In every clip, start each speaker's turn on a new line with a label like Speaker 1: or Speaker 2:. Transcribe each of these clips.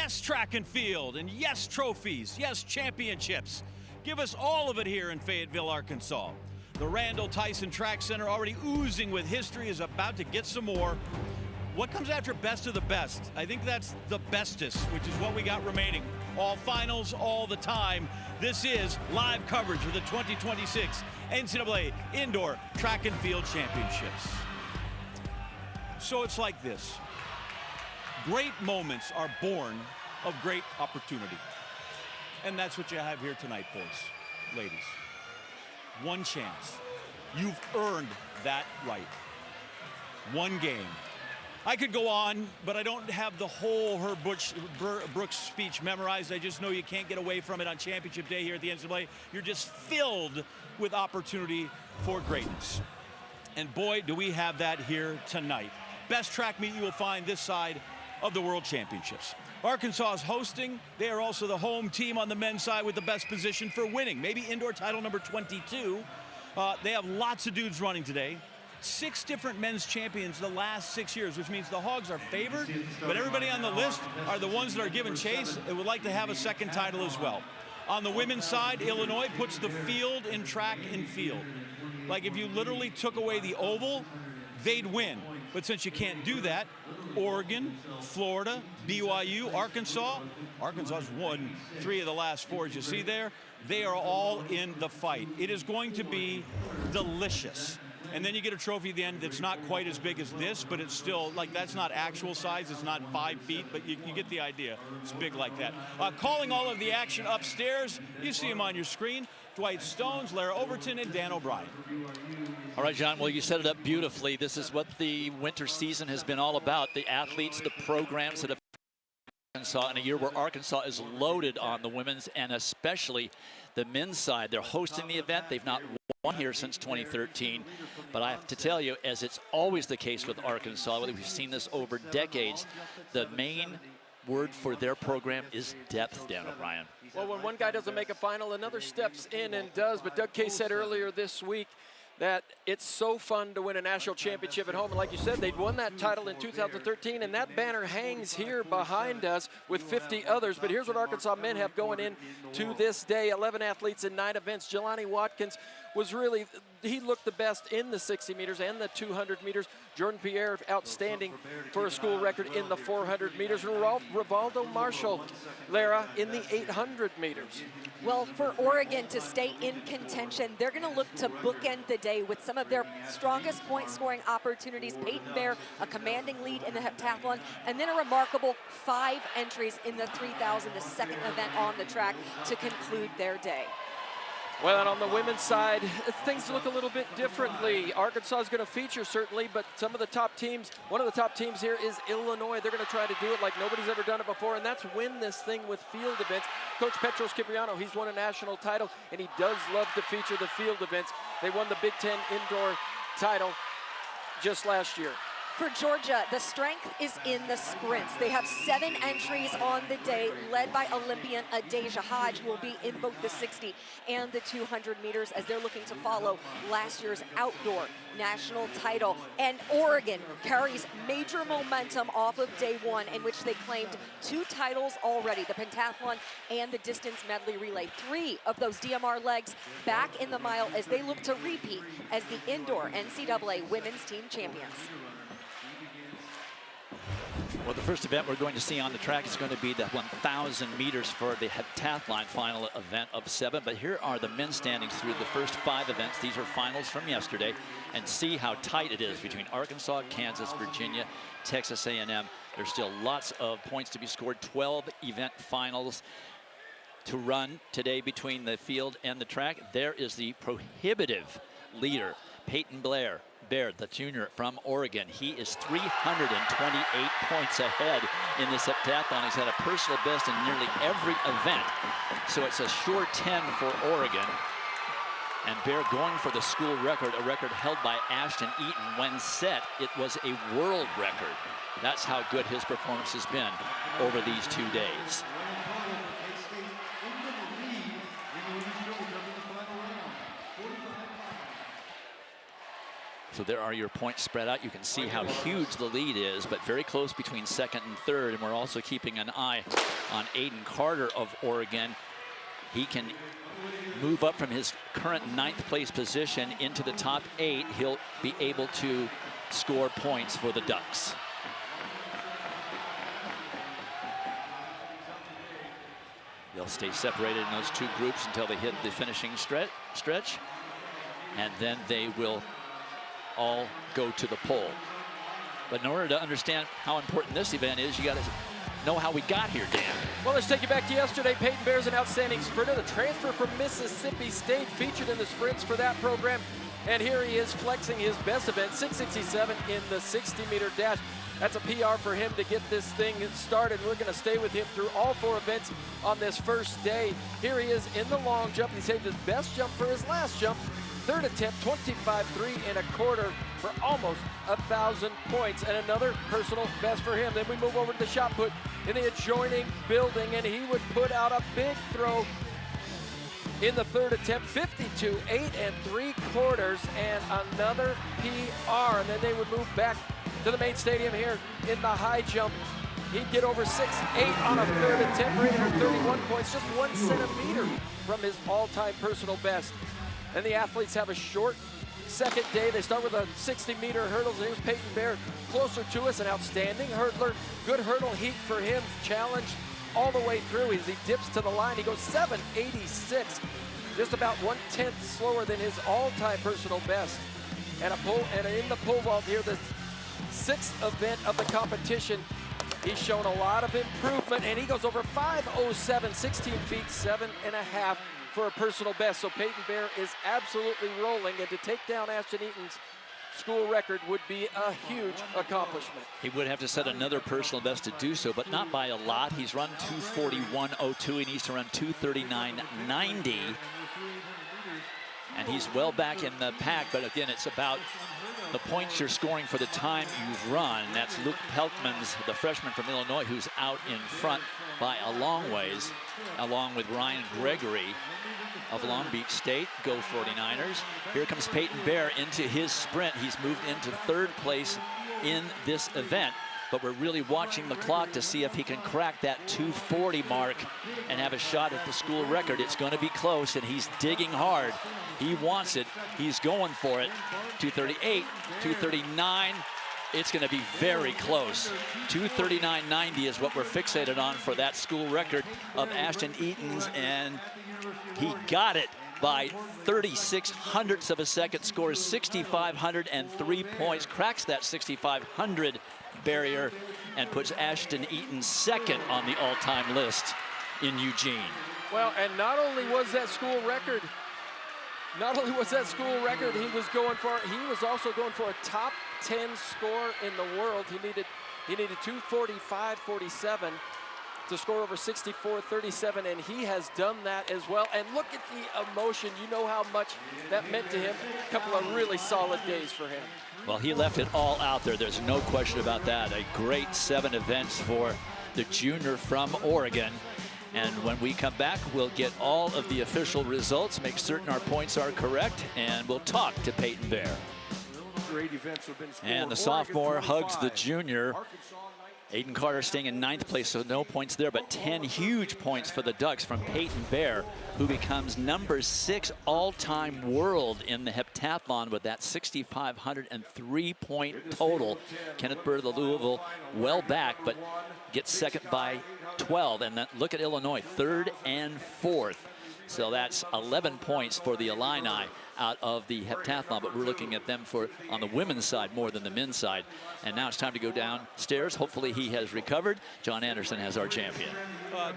Speaker 1: yes, track and field, and yes, trophies, yes, championships. Give us all of it here in Fayetteville, Arkansas. The Randall Tyson Track Center, already oozing with history, is about to get some more. What comes after best of the best? I think that's the bestest, which is what we got remaining. All finals, all the time. This is live coverage of the 2026 NCAA Indoor Track and Field Championships. So it's like this. Great moments are born of great opportunity. And that's what you have here tonight, boys, ladies. One chance. You've earned that right. One game. I could go on, but I don't have the whole Herb Brooks speech memorized. I just know you can't get away from it on championship day here at the NCAA. You're just filled with opportunity for greatness. And boy, do we have that here tonight. Best track meet you will find this side of the World Championships. Arkansas is hosting. They are also the home team on the men's side with the best position for winning. Maybe indoor title number 22. They have lots of dudes running today. 6 different men's champions the last 6 years, which means the Hogs are favored, but everybody on the list are the ones that are given chase and would like to have a second title as well. On the women's side, Illinois puts the field in track and field. Like if you literally took away the oval, they'd win. But since you can't do that, Oregon, Florida, BYU, Arkansas's won 3 of the last 4, as you see there. They are all in the fight. It is going to be delicious. And then you get a trophy at the end that's not quite as big as this, but it's still, like, that's not actual size. It's not 5 feet, but you get the idea. It's big like that. Calling all of the action upstairs, you see them on your screen. Dwight Stones, Lara Overton, and Dan O'Brien.
Speaker 2: All right, John, well, you set it up beautifully. This is what the winter season has been all about. The athletes, the programs that have Arkansas in a year where Arkansas is loaded on the women's and especially the men's side. They're hosting the event. They've not won here since 2013. But I have to tell you, as it's always the case with Arkansas, we've seen this over decades, the main word for their program is depth, Dan O'Brien.
Speaker 3: Well, when one guy doesn't make a final, another steps in and does. But Doug Kay said earlier this week that it's so fun to win a national championship at home. And like you said, they'd won that title in 2013, and that banner hangs here behind us with 50 others. But here's what Arkansas men have going in to this day. 11 athletes in 9 events. Jelani Watkins was really, he looked the best in the 60 meters and the 200 meters. Jordan Pierre, outstanding for a school record in the 400 meters. And Rivaldo Marshall, Lara, in the 800 meters.
Speaker 4: Well, for Oregon to stay in contention, they're going to look to bookend the day with some of their strongest point-scoring opportunities. Peyton Bear, a commanding lead in the heptathlon, and then a remarkable 5 entries in the 3,000, the second event on the track, to conclude their day.
Speaker 3: Well, and on the women's side, things look a little bit differently. Arkansas is going to feature, certainly, but some of the top teams, one of the top teams here is Illinois. They're going to try to do it like nobody's ever done it before, and that's win this thing with field events. Coach Petros Cipriano, he's won a national title, and he does love to feature the field events. They won the Big Ten indoor title just last year.
Speaker 4: For Georgia, the strength is in the sprints. They have 7 entries on the day, led by Olympian Adeja Hodge, who will be in both the 60 and the 200 meters as they're looking to follow last year's outdoor national title. And Oregon carries major momentum off of day 1, in which they claimed 2 titles already, the pentathlon and the distance medley relay. 3 of those DMR legs back in the mile as they look to repeat as the indoor NCAA women's team champions.
Speaker 2: Well, the first event we're going to see on the track is going to be the 1,000 meters for the heptathlon final event of 7. But here are the men's standings through the first 5 events. These are finals from yesterday. And see how tight it is between Arkansas, Kansas, Virginia, Texas A&M. There's still lots of points to be scored. 12 event finals to run today between the field and the track. There is the prohibitive leader, Peyton Bear, the junior from Oregon. He is 328 points ahead in this heptathlon. He's had a personal best in nearly every event. So it's a sure 10 for Oregon. And Bear going for the school record, a record held by Ashton Eaton. When set, it was a world record. That's how good his performance has been over these 2 days. So there are your points spread out. You can see how huge the lead is, but very close between second and third. And we're also keeping an eye on Aiden Carter of Oregon. He can move up from his current 9th place position into the top 8. He'll be able to score points for the Ducks. They'll stay separated in those 2 groups until they hit the finishing stretch. And then they will all go to the pole. But in order to understand how important this event is, you got to know how we got here, Dan.
Speaker 3: Well, let's take you back to yesterday. Peyton Bear's an outstanding sprinter. The transfer from Mississippi State, featured in the sprints for that program. And here he is flexing his best event, 6:67 in the 60-meter dash. That's a PR for him to get this thing started. We're going to stay with him through all 4 events on this first day. Here he is in the long jump. He saved his best jump for his last jump. 3rd attempt, 25.3 1/4 for almost 1,000 points, and another personal best for him. Then we move over to the shot put in the adjoining building, and he would put out a big throw in the 3rd attempt, 52 8 3/4, and another PR. And then they would move back to the main stadium here in the high jump. He'd get over 6'8" on a 3rd attempt for 831 points, just 1 centimeter from his all-time personal best. And the athletes have a short second day. They start with a 60-meter hurdles. Here's Peyton Bear closer to us, an outstanding hurdler. Good hurdle heat for him, challenged all the way through. As he dips to the line, he goes 7.86, just about 1/10 slower than his all-time personal best. And in the pole vault here, the 6th event of the competition, he's shown a lot of improvement, and he goes over 5:07, 16 feet 7.5 for a personal best. So Peyton Bear is absolutely rolling, and to take down Ashton Eaton's school record would be a huge accomplishment.
Speaker 2: He would have to set another personal best to do so, but not by a lot. He's run 2:41.02. He needs to run 2:39.90. And he's well back in the pack, but again, it's about the points you're scoring for the time you've run. That's Luke Pelkman's, the freshman from Illinois, who's out in front by a long ways, along with Ryan Gregory of Long Beach State. Go 49ers. Here comes Peyton Bear into his sprint. He's moved into 3rd place in this event, but we're really watching the clock to see if he can crack that 2:40 mark and have a shot at the school record. It's going to be close, and he's digging hard. He wants it. He's going for it. 2:38, 2:39. It's going to be very close. 2:39.90 is what we're fixated on for that school record of Ashton Eaton's, and he got it by 36 hundredths of a second, scores 6,503 points, cracks that 6,500 barrier, and puts Ashton Eaton 2nd on the all-time list in Eugene.
Speaker 3: Well, and not only was that school record, he was also going for a top 10 score in the world. He needed 2:45.47 to score over 64.37, and he has done that as well. And look at the emotion. You know how much that meant to him. A couple of really solid days for him.
Speaker 2: Well, he left it all out there. There's no question about that. A great 7 events for the junior from Oregon. And when we come back, we'll get all of the official results, make certain our points are correct, and we'll talk to Peyton Bear. And the sophomore hugs the junior. Aiden Carter staying in 9th place, so no points there, but 10 huge points for the Ducks from Peyton Bear, who becomes number 6 all-time world in the heptathlon with that 6,503-point total. Kenneth Bird of the Louisville well back, but gets 2nd by 12. And then look at Illinois, 3rd and 4th. So that's 11 points for the Illini out of the heptathlon, but we're looking at them on the women's side more than the men's side. And now it's time to go downstairs. Hopefully he has recovered. John Anderson has our champion.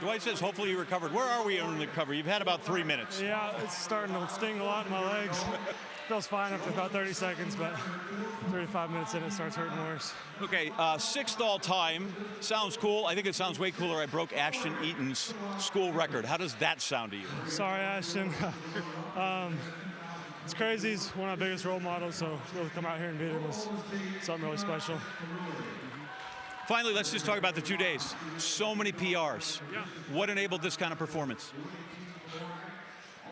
Speaker 1: Dwight says hopefully he recovered. Where are we in the recovery? You've had about 3 minutes.
Speaker 5: Yeah, it's starting to sting a lot in my legs. Feels fine after about 30 seconds, but 35 minutes in, it starts hurting worse.
Speaker 1: Okay, 6th all time. Sounds cool. I think it sounds way cooler. I broke Ashton Eaton's school record. How does that sound to you?
Speaker 5: Sorry, Ashton. It's crazy. He's one of our biggest role models, so to be able to come out here and beat him was something really special.
Speaker 1: Finally, let's just talk about the 2 days. So many PRs.
Speaker 5: Yeah.
Speaker 1: What enabled this kind of performance?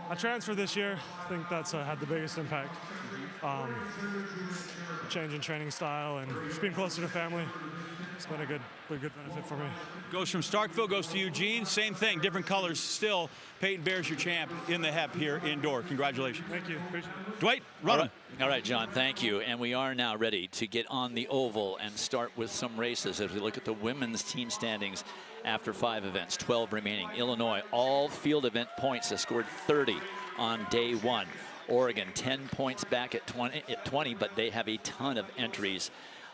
Speaker 5: I transferred this year. I think that's had the biggest impact. change in training style, and just being closer to family. It's been a good benefit for me.
Speaker 1: Goes from Starkville, goes to Eugene. Same thing, different colors still. Peyton Bear's your champ in the Hep here indoor. Congratulations.
Speaker 5: Thank you. Appreciate it.
Speaker 1: Dwight, run 'em.
Speaker 2: All right, John, thank you. And we are now ready to get on the oval and start with some races as we look at the women's team standings after 5 events, 12 remaining. Illinois, all field event points, has scored 30 on day 1. Oregon, 10 points back at 20, but they have a ton of entries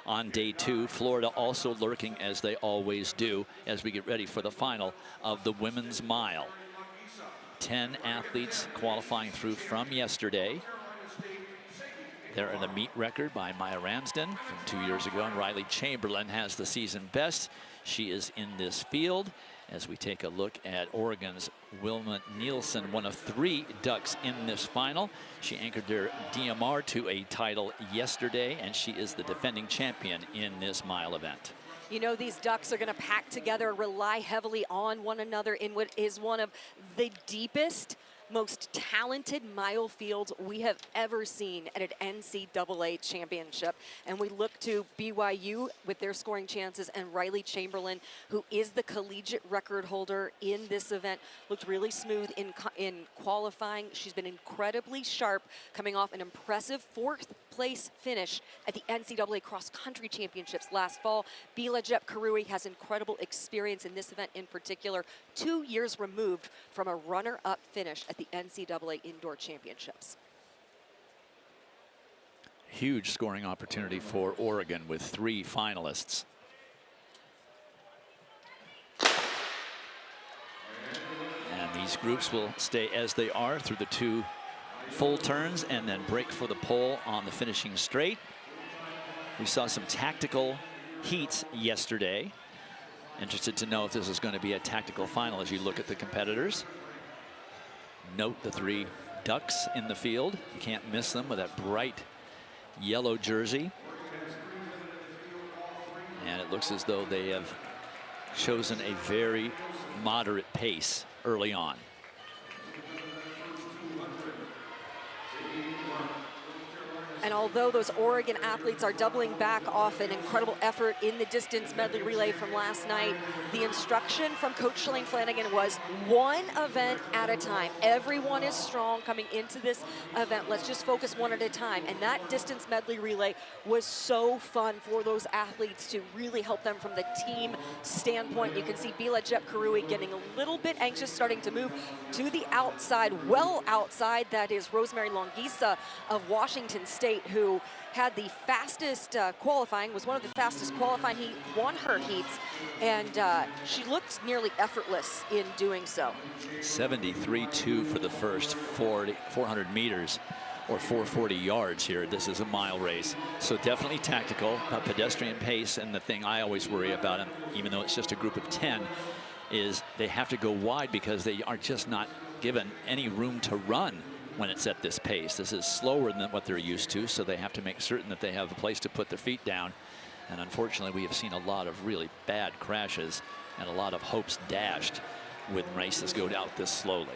Speaker 2: on day 2. Florida also lurking, as they always do, as we get ready for the final of the women's mile. 10 athletes qualifying through from yesterday. They're in a meet record by Maya Ramsden from 2 years ago, and Riley Chamberlain has the season best. She is in this field. As we take a look at Oregon's Wilma Nielsen, one of 3 Ducks in this final. She anchored their DMR to a title yesterday, and she is the defending champion in this mile event.
Speaker 4: You know, these Ducks are going to pack together, rely heavily on one another in what is one of the deepest, most talented mile fields we have ever seen at an NCAA championship. And we look to BYU with their scoring chances, and Riley Chamberlain, who is the collegiate record holder in this event, looked really smooth in qualifying. She's been incredibly sharp, coming off an impressive 4th place finish at the NCAA cross country championships last fall. Bila Jep-Karui has incredible experience in this event in particular, 2 years removed from a runner-up finish at the NCAA indoor championships.
Speaker 2: Huge scoring opportunity for Oregon with 3 finalists. And these groups will stay as they are through the 2 full turns and then break for the pole on the finishing straight. We saw some tactical heats yesterday. Interested to know if this is going to be a tactical final as you look at the competitors. Note the 3 Ducks in the field. You can't miss them with that bright yellow jersey. And it looks as though they have chosen a very moderate pace early on.
Speaker 4: And although those Oregon athletes are doubling back off an incredible effort in the distance medley relay from last night, the instruction from Coach Shalane Flanagan was 1 event at a time. Everyone is strong coming into this event. Let's just focus 1 at a time. And that distance medley relay was so fun for those athletes to really help them from the team standpoint. You can see Bila Jep-Karui getting a little bit anxious, starting to move to the outside, well outside. That is Rosemary Longisa of Washington State, who had the fastest qualifying, was one of the fastest qualifying. He won her heats, and she looked nearly effortless in doing so.
Speaker 2: 73.2 for the first 400 meters, or 440 yards here. This is a mile race, so definitely tactical, pedestrian pace. And the thing I always worry about, even though it's just a group of 10, is they have to go wide because they are just not given any room to run when it's at this pace. This is slower than what they're used to, so they have to make certain that they have a place to put their feet down. And unfortunately, we have seen a lot of really bad crashes and a lot of hopes dashed when races go out this slowly.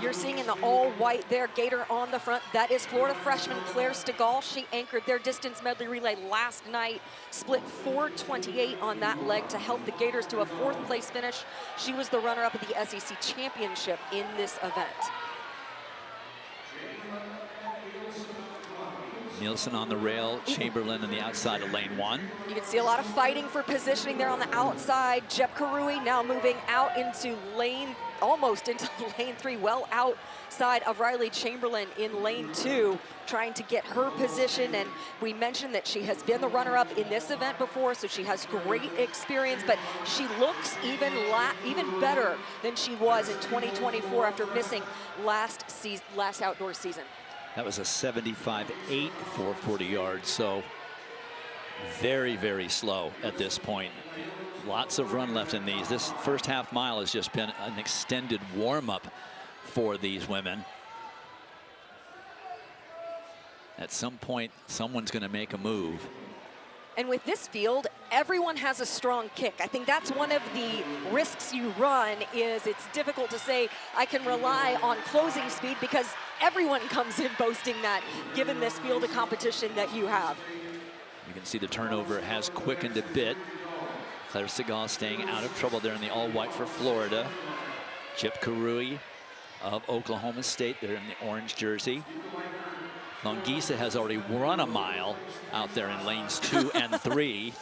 Speaker 4: You're seeing in the all-white there, Gator on the front. That is Florida freshman Claire Stegall. She anchored their distance medley relay last night, split 4:28 on that leg to help the Gators to a 4th place finish. She was the runner-up at the SEC championship in this event.
Speaker 2: Nielsen on the rail, Chamberlain on the outside of lane 1.
Speaker 4: You can see a lot of fighting for positioning there on the outside. Jep-Karui now moving out into almost into lane 3, well outside of Riley Chamberlain in lane 2, trying to get her position. And we mentioned that she has been the runner-up in this event before, so she has great experience, but she looks even better than she was in 2024 after missing last outdoor season.
Speaker 2: That was a 75.8 440 yards, so very, very slow at this point. Lots of run left in these. This first half mile has just been an extended warm-up for these women. At some point, someone's going to make a move.
Speaker 4: And with this field, everyone has a strong kick. I think that's one of the risks you run, is it's difficult to say I can rely on closing speed because everyone comes in boasting that, given this field of competition that you have.
Speaker 2: You can see the turnover has quickened a bit. Claire Segal staying out of trouble there in the all-white for Florida. Chip Karui of Oklahoma State, they're in the orange jersey. Longisa has already run a mile out there in lanes 2 and 3.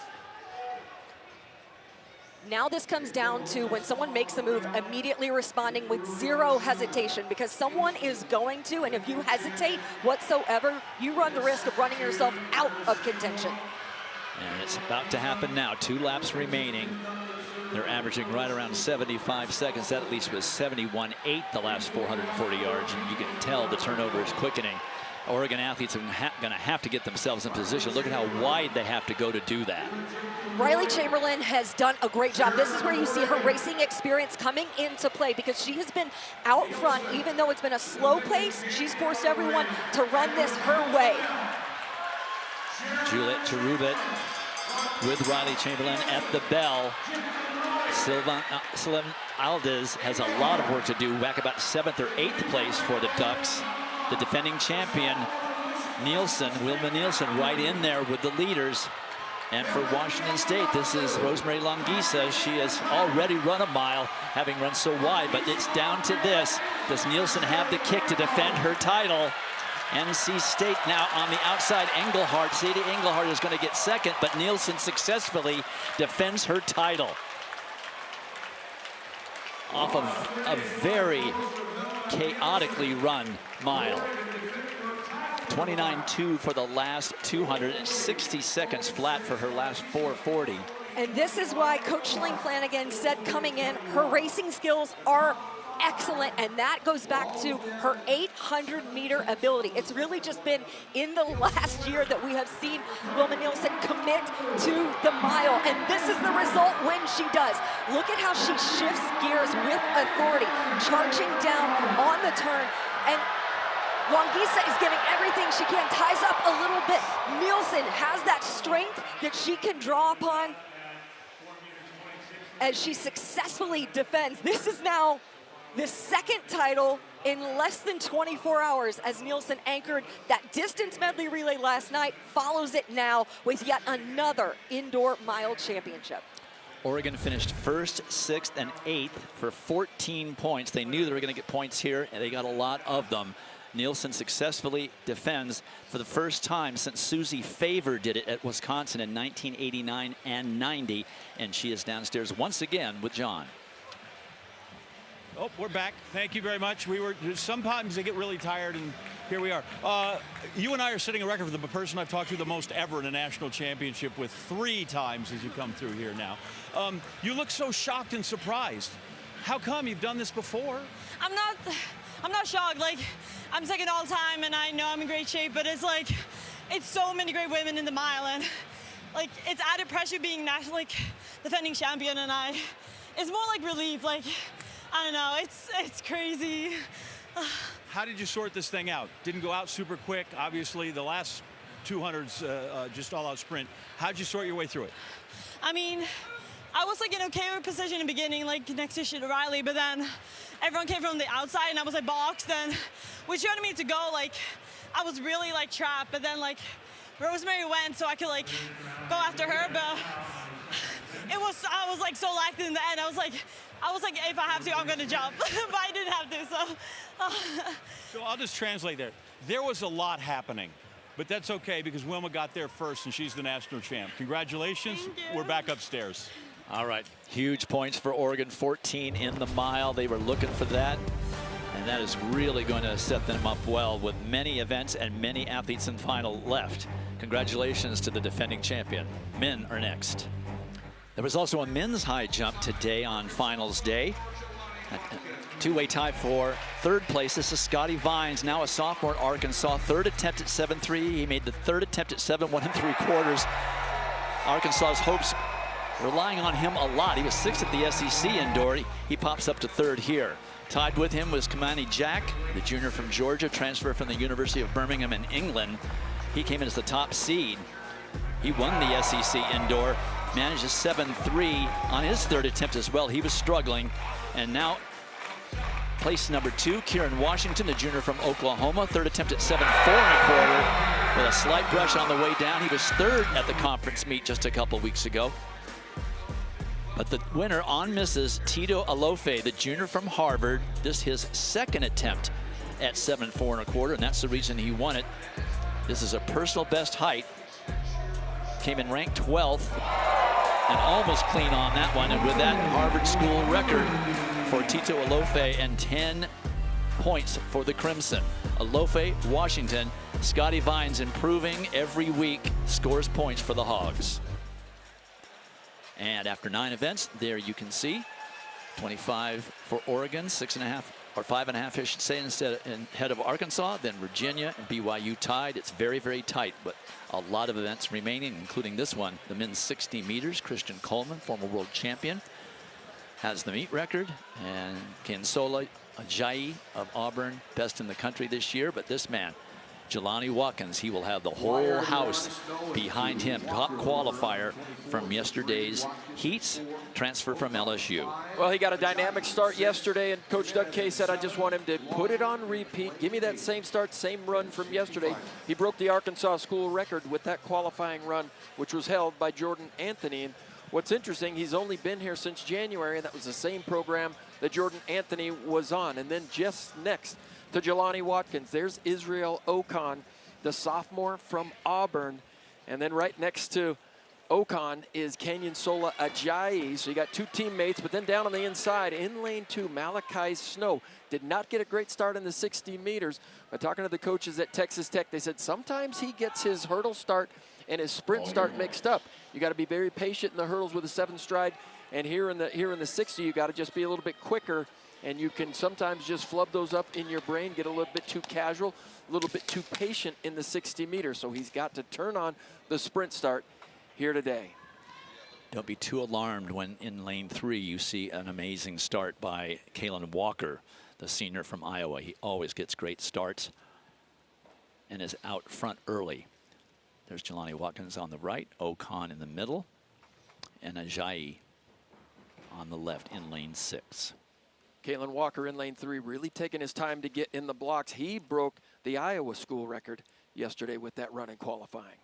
Speaker 4: Now this comes down to when someone makes a move, immediately responding with zero hesitation, because someone is going to, and if you hesitate whatsoever, you run the risk of running yourself out of contention.
Speaker 2: And it's about to happen now. 2 laps remaining. They're averaging right around 75 seconds. That at least was 71.8 the last 440 yards, and you can tell the turnover is quickening. Oregon athletes are going to have to get themselves in position. Look at how wide they have to go to do that.
Speaker 4: Riley Chamberlain has done a great job. This is where you see her racing experience coming into play, because she has been out front. Even though it's been a slow pace, she's forced everyone to run this her way.
Speaker 2: Juliet Cherubit with Riley Chamberlain at the bell. Sylvan Aldez has a lot of work to do, back about 7th or 8th place for the Ducks. The defending champion, Wilma Nielsen, right in there with the leaders. And for Washington State, this is Rosemary Longisa. She has already run a mile, having run so wide, but it's down to this. Does Nielsen have the kick to defend her title? NC State now on the outside. Engelhardt, Sadie Engelhardt is going to get second, but Nielsen successfully defends her title off of a very chaotically run mile. 29.2 for the last 260 seconds flat for her last 440.
Speaker 4: And this is why Coach Schling Flanagan said coming in, her racing skills are excellent, and that goes back to her 800-meter ability. It's really just been in the last year that we have seen Wilma Nielsen commit to the mile, and this is the result when she does. Look at how she shifts gears with authority, charging down on the turn, and Longisa is giving everything she can, ties up a little bit. Nielsen has that strength that she can draw upon as she successfully defends. This is now the second title in less than 24 hours, as Nielsen anchored that distance medley relay last night, follows it now with yet another indoor mile championship.
Speaker 2: Oregon finished 1st, 6th, and 8th for 14 points. They knew they were going to get points here, and they got a lot of them. Nielsen successfully defends for the first time since Susie Favor did it at Wisconsin in 1989 and 90, and she is downstairs once again with John.
Speaker 1: Oh, we're back. Thank you very much. Sometimes they get really tired, and here we are. You and I are setting a record for the person I've talked to the most ever in a national championship, with 3 times as you come through here now. You look so shocked and surprised. How come? You've done this before.
Speaker 6: I'm not shocked. Like, I'm second all time, and I know I'm in great shape, but it's like, it's so many great women in the mile, and like, it's added pressure being national, like, defending champion, and it's more like relief. Like, I don't know, it's crazy.
Speaker 1: How did you sort this thing out? Didn't go out super quick. Obviously, the last 200's just all-out sprint. How'd you sort your way through it?
Speaker 6: I mean, I was like in okay position in the beginning, like next to Riley, but then everyone came from the outside, and I was like boxed, and which wanted me to go, like, I was really like trapped, but then like Rosemary went so I could like go after her, but I was like so locked in the end. I was like, if I have to, I'm gonna jump, but I didn't have to, so.
Speaker 1: So I'll just translate there. There was a lot happening, but that's okay because Wilma got there first, and she's the national champ. Congratulations.
Speaker 6: Thank you.
Speaker 1: We're back upstairs.
Speaker 2: All right, huge points for Oregon, 14 in the mile. They were looking for that, and that is really going to set them up well with many events and many athletes in final left. Congratulations to the defending champion. Men are next. There was also a men's high jump today on finals day. A two-way tie for 3rd place. This is Scotty Vines, now a sophomore at Arkansas. 3rd attempt at 7.3. He made the 3rd attempt at 7.1 3/4. Arkansas's hopes relying on him a lot. He was 6th at the SEC indoor. He pops up to 3rd here. Tied with him was Kamani Jack, the junior from Georgia, transfer from the University of Birmingham in England. He came in as the top seed. He won the SEC indoor, managed a 7-3 on his third attempt as well. He was struggling. And now place number 2, Kieran Washington, the junior from Oklahoma. Third attempt at 7-4 1/4 with a slight brush on the way down. He was third at the conference meet just a couple weeks ago. But the winner on misses, Tito Alofe, the junior from Harvard. This his second attempt at 7-4 1/4, and that's the reason he won it. This is a personal best height. Came in ranked 12th and almost clean on that one. And with that Harvard school record for Tito Alofe and 10 points for the Crimson. Alofe, Washington, Scotty Vines improving every week, scores points for the Hogs. And after 9 events, there you can see 25 for Oregon, 6.5 or 5.5, I should say, instead ahead of Arkansas. Then Virginia and BYU tied. It's very, very tight, but a lot of events remaining, including this one, the men's 60 meters. Christian Coleman, former world champion, has the meet record, and Kinsola Ajayi of Auburn, best in the country this year. But this man, Jelani Watkins, he will have the whole house behind him. Top qualifier from yesterday's heats, transfer from LSU.
Speaker 3: Well, he got a dynamic start yesterday, and Coach Doug Kay said, I just want him to put it on repeat. Give me that same start, same run from yesterday. He broke the Arkansas school record with that qualifying run, which was held by Jordan Anthony. And what's interesting, he's only been here since January, and that was the same program that Jordan Anthony was on. And then just next to Jelani Watkins, there's Israel Okon, the sophomore from Auburn. And then right next to Okon is Kanyensola Ajayi. So you got 2 teammates, but then down on the inside in lane 2, Malachi Snow did not get a great start in the 60 meters. But talking to the coaches at Texas Tech, they said sometimes he gets his hurdle start and his sprint start mixed up. You got to be very patient in the hurdles with a 7 stride, and here in the 60, you got to just be a little bit quicker. And you can sometimes just flub those up in your brain, get a little bit too casual, a little bit too patient in the 60 meters. So he's got to turn on the sprint start here today.
Speaker 2: Don't be too alarmed when in lane 3 you see an amazing start by Kalen Walker, the senior from Iowa. He always gets great starts and is out front early. There's Jelani Watkins on the right, Okon in the middle, and Ajayi on the left in lane 6.
Speaker 3: Kalen Walker in lane 3, really taking his time to get in the blocks. He broke the Iowa school record yesterday with that run in qualifying.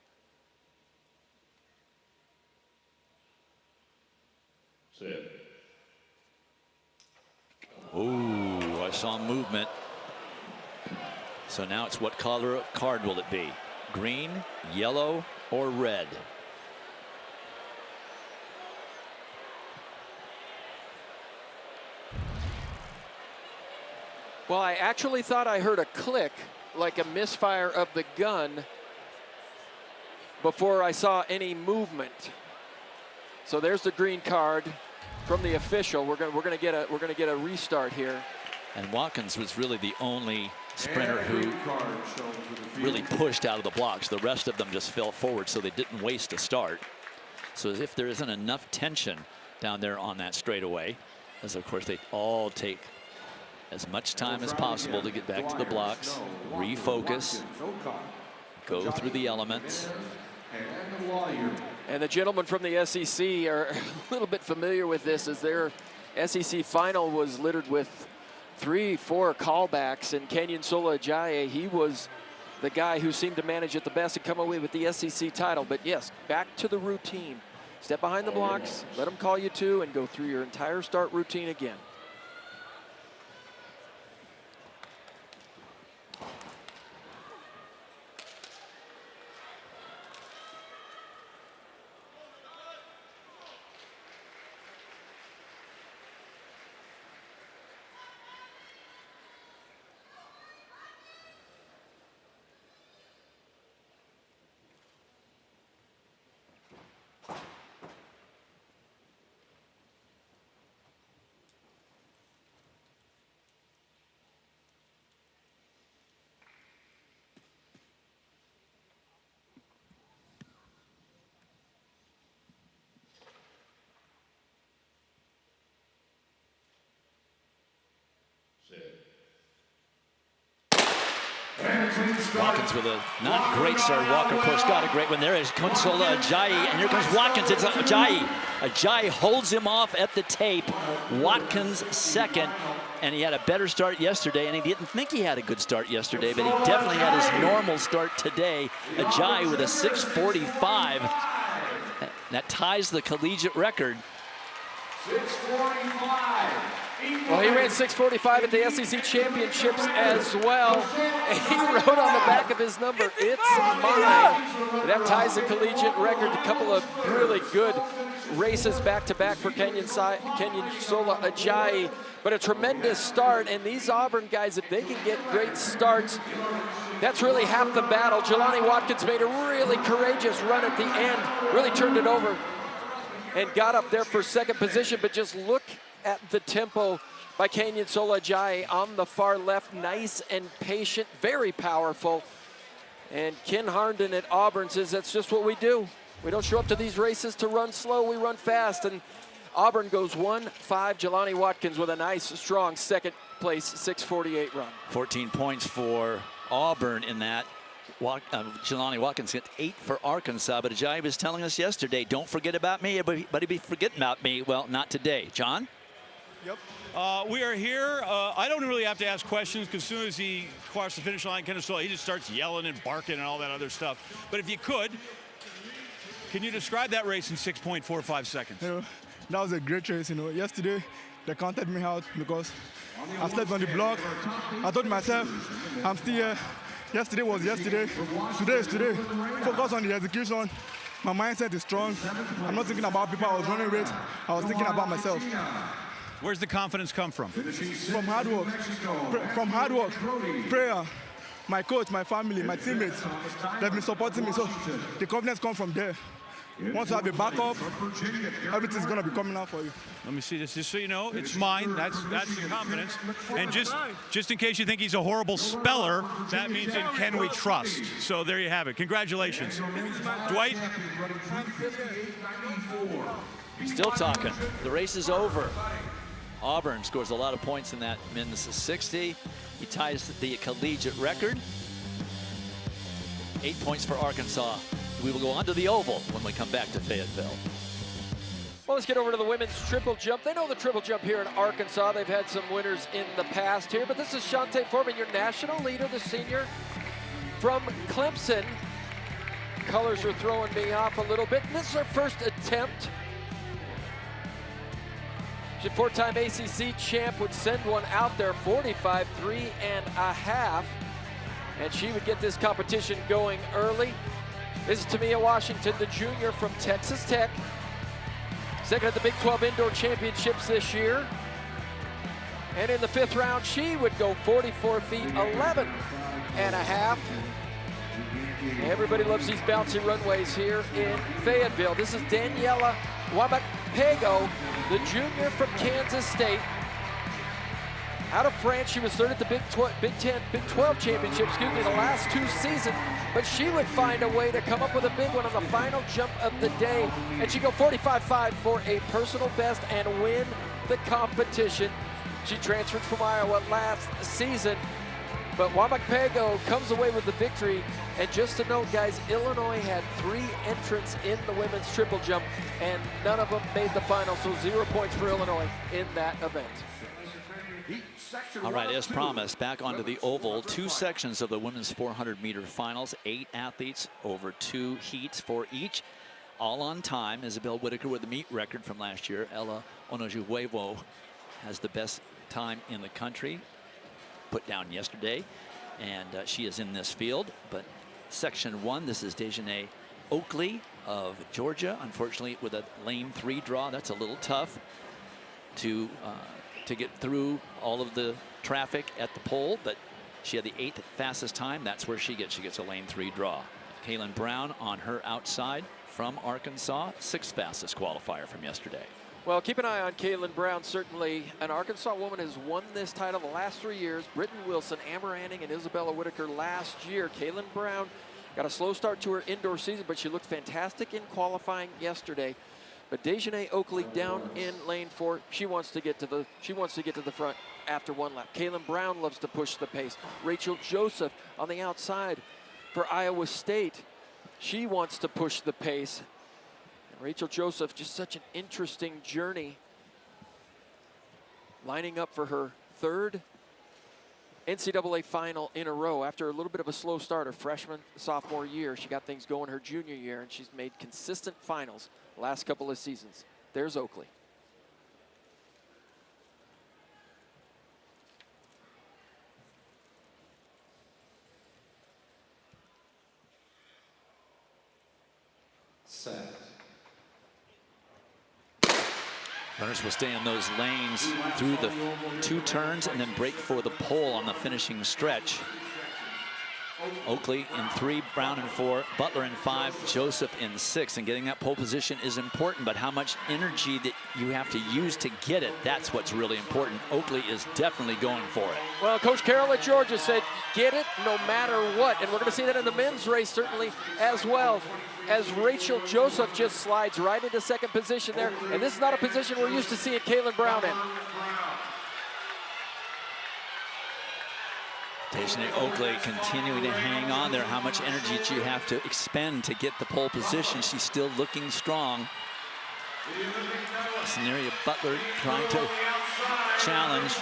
Speaker 2: Ooh, I saw movement. So now it's what color card will it be? Green, yellow, or red?
Speaker 3: Well, I actually thought I heard a click, like a misfire of the gun, before I saw any movement. So there's the green card from the official. We're gonna get a restart here.
Speaker 2: And Watkins was really the only sprinter who really pushed out of the blocks. The rest of them just fell forward, so they didn't waste a start. So as if there isn't enough tension down there on that straightaway, as of course they all take as much time as possible to get back to the blocks, refocus, go through the elements.
Speaker 3: And the gentlemen from the SEC are a little bit familiar with this, as their SEC final was littered with 3-4 callbacks. And Kanyensola Ajayi, he was the guy who seemed to manage it the best and come away with the SEC title. But yes, back to the routine. Step behind the blocks, let them call you 2, and go through your entire start routine again.
Speaker 2: Watkins with a not great start. Walker, of course, got a great one. There is Consola Ajayi, and here comes Watkins. It's Ajayi. Ajayi holds him off at the tape. Watkins second, and he had a better start yesterday, and he didn't think he had a good start yesterday, but he definitely had his normal start today. Ajayi with a 6:45. That ties the collegiate record.
Speaker 3: 6:45. Well, he ran 6:45 at the SEC Championships as well. And he wrote on the back of his number, "It's mine." That ties the collegiate record. A couple of really good races back-to-back for Kenyon-Sola Ajayi. But a tremendous start. And these Auburn guys, if they can get great starts, that's really half the battle. Jelani Watkins made a really courageous run at the end, really turned it over and got up there for second position. But just look at the tempo by Consola Ajayi on the far left. Nice and patient, very powerful. And Ken Harnden at Auburn says that's just what we do. We don't show up to these races to run slow, we run fast. And Auburn goes 1-5. Jelani Watkins with a nice, strong second place 6:48 run.
Speaker 2: 14 points for Auburn in that. Jelani Watkins hit 8 for Arkansas, but Ajayi was telling us yesterday, don't forget about me. Everybody be forgetting about me. Well, not today. John?
Speaker 1: Yep. We are here. I don't really have to ask questions because as soon as he crossed the finish line, Kennesaw, he just starts yelling and barking and all that other stuff. But if you could, can you describe that race in 6.45 seconds?
Speaker 7: That was a great race. Yesterday they counted me out because I slept on the block. I told myself, I'm still here. Yesterday was yesterday. Today is today. Focus on the execution. My mindset is strong. I'm not thinking about people I was running with. I was thinking about myself.
Speaker 1: Where's the confidence come from?
Speaker 7: From hard work. From hard work, prayer. My coach, my family, my teammates, they've been supporting me. So the confidence comes from there. Once you have a backup, everything's going to be coming out for you.
Speaker 1: Let me see this, just so you know, it's mine. That's the confidence. And just in case you think he's a horrible speller, that means in can we trust. So there you have it. Congratulations. Dwight?
Speaker 2: Still talking. The race is over. Auburn scores a lot of points in that men's 60. He ties the collegiate record. 8 points for Arkansas. We will go on to the oval when we come back to Fayetteville.
Speaker 3: Well, let's get over to the women's triple jump. They know the triple jump here in Arkansas. They've had some winners in the past here, but this is Shantae Foreman, your national leader, the senior from Clemson. Colors are throwing me off a little bit. This is her first attempt. She's a four-time ACC champ, would send one out there, 45.3½. And she would get this competition going early. This is Tamia Washington, the junior from Texas Tech. Second at the Big 12 Indoor Championships this year. And in the fifth round, she would go 44.11½. Everybody loves these bouncy runways here in Fayetteville. This is Daniela Wabakpego, the junior from Kansas State. Out of France, she was third at the Big 12 Championship, the last 2 seasons. But she would find a way to come up with a big one on the final jump of the day. And she'd go 45.5 for a personal best and win the competition. She transferred from Iowa last season. But Wabakpego comes away with the victory. And just to note, guys, Illinois had 3 entrants in the women's triple jump, and none of them made the final, so 0 points for Illinois in that event.
Speaker 2: All right, as promised, back onto the oval. 2 sections of the women's 400-meter finals. 8 athletes over 2 heats for each. All on time. Isabel Whitaker with the meet record from last year. Ella Onojuevo has the best time in the country, put down yesterday, and she is in this field. But section 1, this is Dejanay Oakley of Georgia, unfortunately with a lane 3 draw. That's a little tough to get through all of the traffic at the pole, but she had the 8th fastest time. That's where she gets a lane 3 draw. Kaylin Brown on her outside from Arkansas, 6th fastest qualifier from yesterday.
Speaker 3: Well, keep an eye on Kaylin Brown. Certainly an Arkansas woman has won this title the last 3 years. Britton Wilson, Amber Anning, and Isabella Whitaker last year. Kaylin Brown got a slow start to her indoor season, but she looked fantastic in qualifying yesterday. But Dejanay Oakley down in lane 4, she wants to get to the front after one lap. Kaylin Brown loves to push the pace. Rachel Joseph on the outside for Iowa State. She wants to push the pace. And Rachel Joseph, just such an interesting journey, lining up for her 3rd NCAA final in a row after a little bit of a slow start her freshman, sophomore year. She got things going her junior year, and she's made consistent finals last couple of seasons. There's Oakley.
Speaker 8: Set.
Speaker 2: Runners will stay in those lanes through the 2 turns and then break for the pole on the finishing stretch. Oakley in 3, Brown in 4, Butler in 5, Joseph in 6. And getting that pole position is important, but how much energy that you have to use to get it, that's what's really important. Oakley is definitely going for it.
Speaker 3: Well, Coach Carroll at Georgia said, get it no matter what. And we're going to see that in the men's race certainly as well, as Rachel Joseph just slides right into 2nd position there. And this is not a position we're used to seeing Kaylin Brown in.
Speaker 2: Dejanay Oakley continuing to hang on there. How much energy do you have to expend to get the pole position? She's still looking strong. Scenario Butler trying to challenge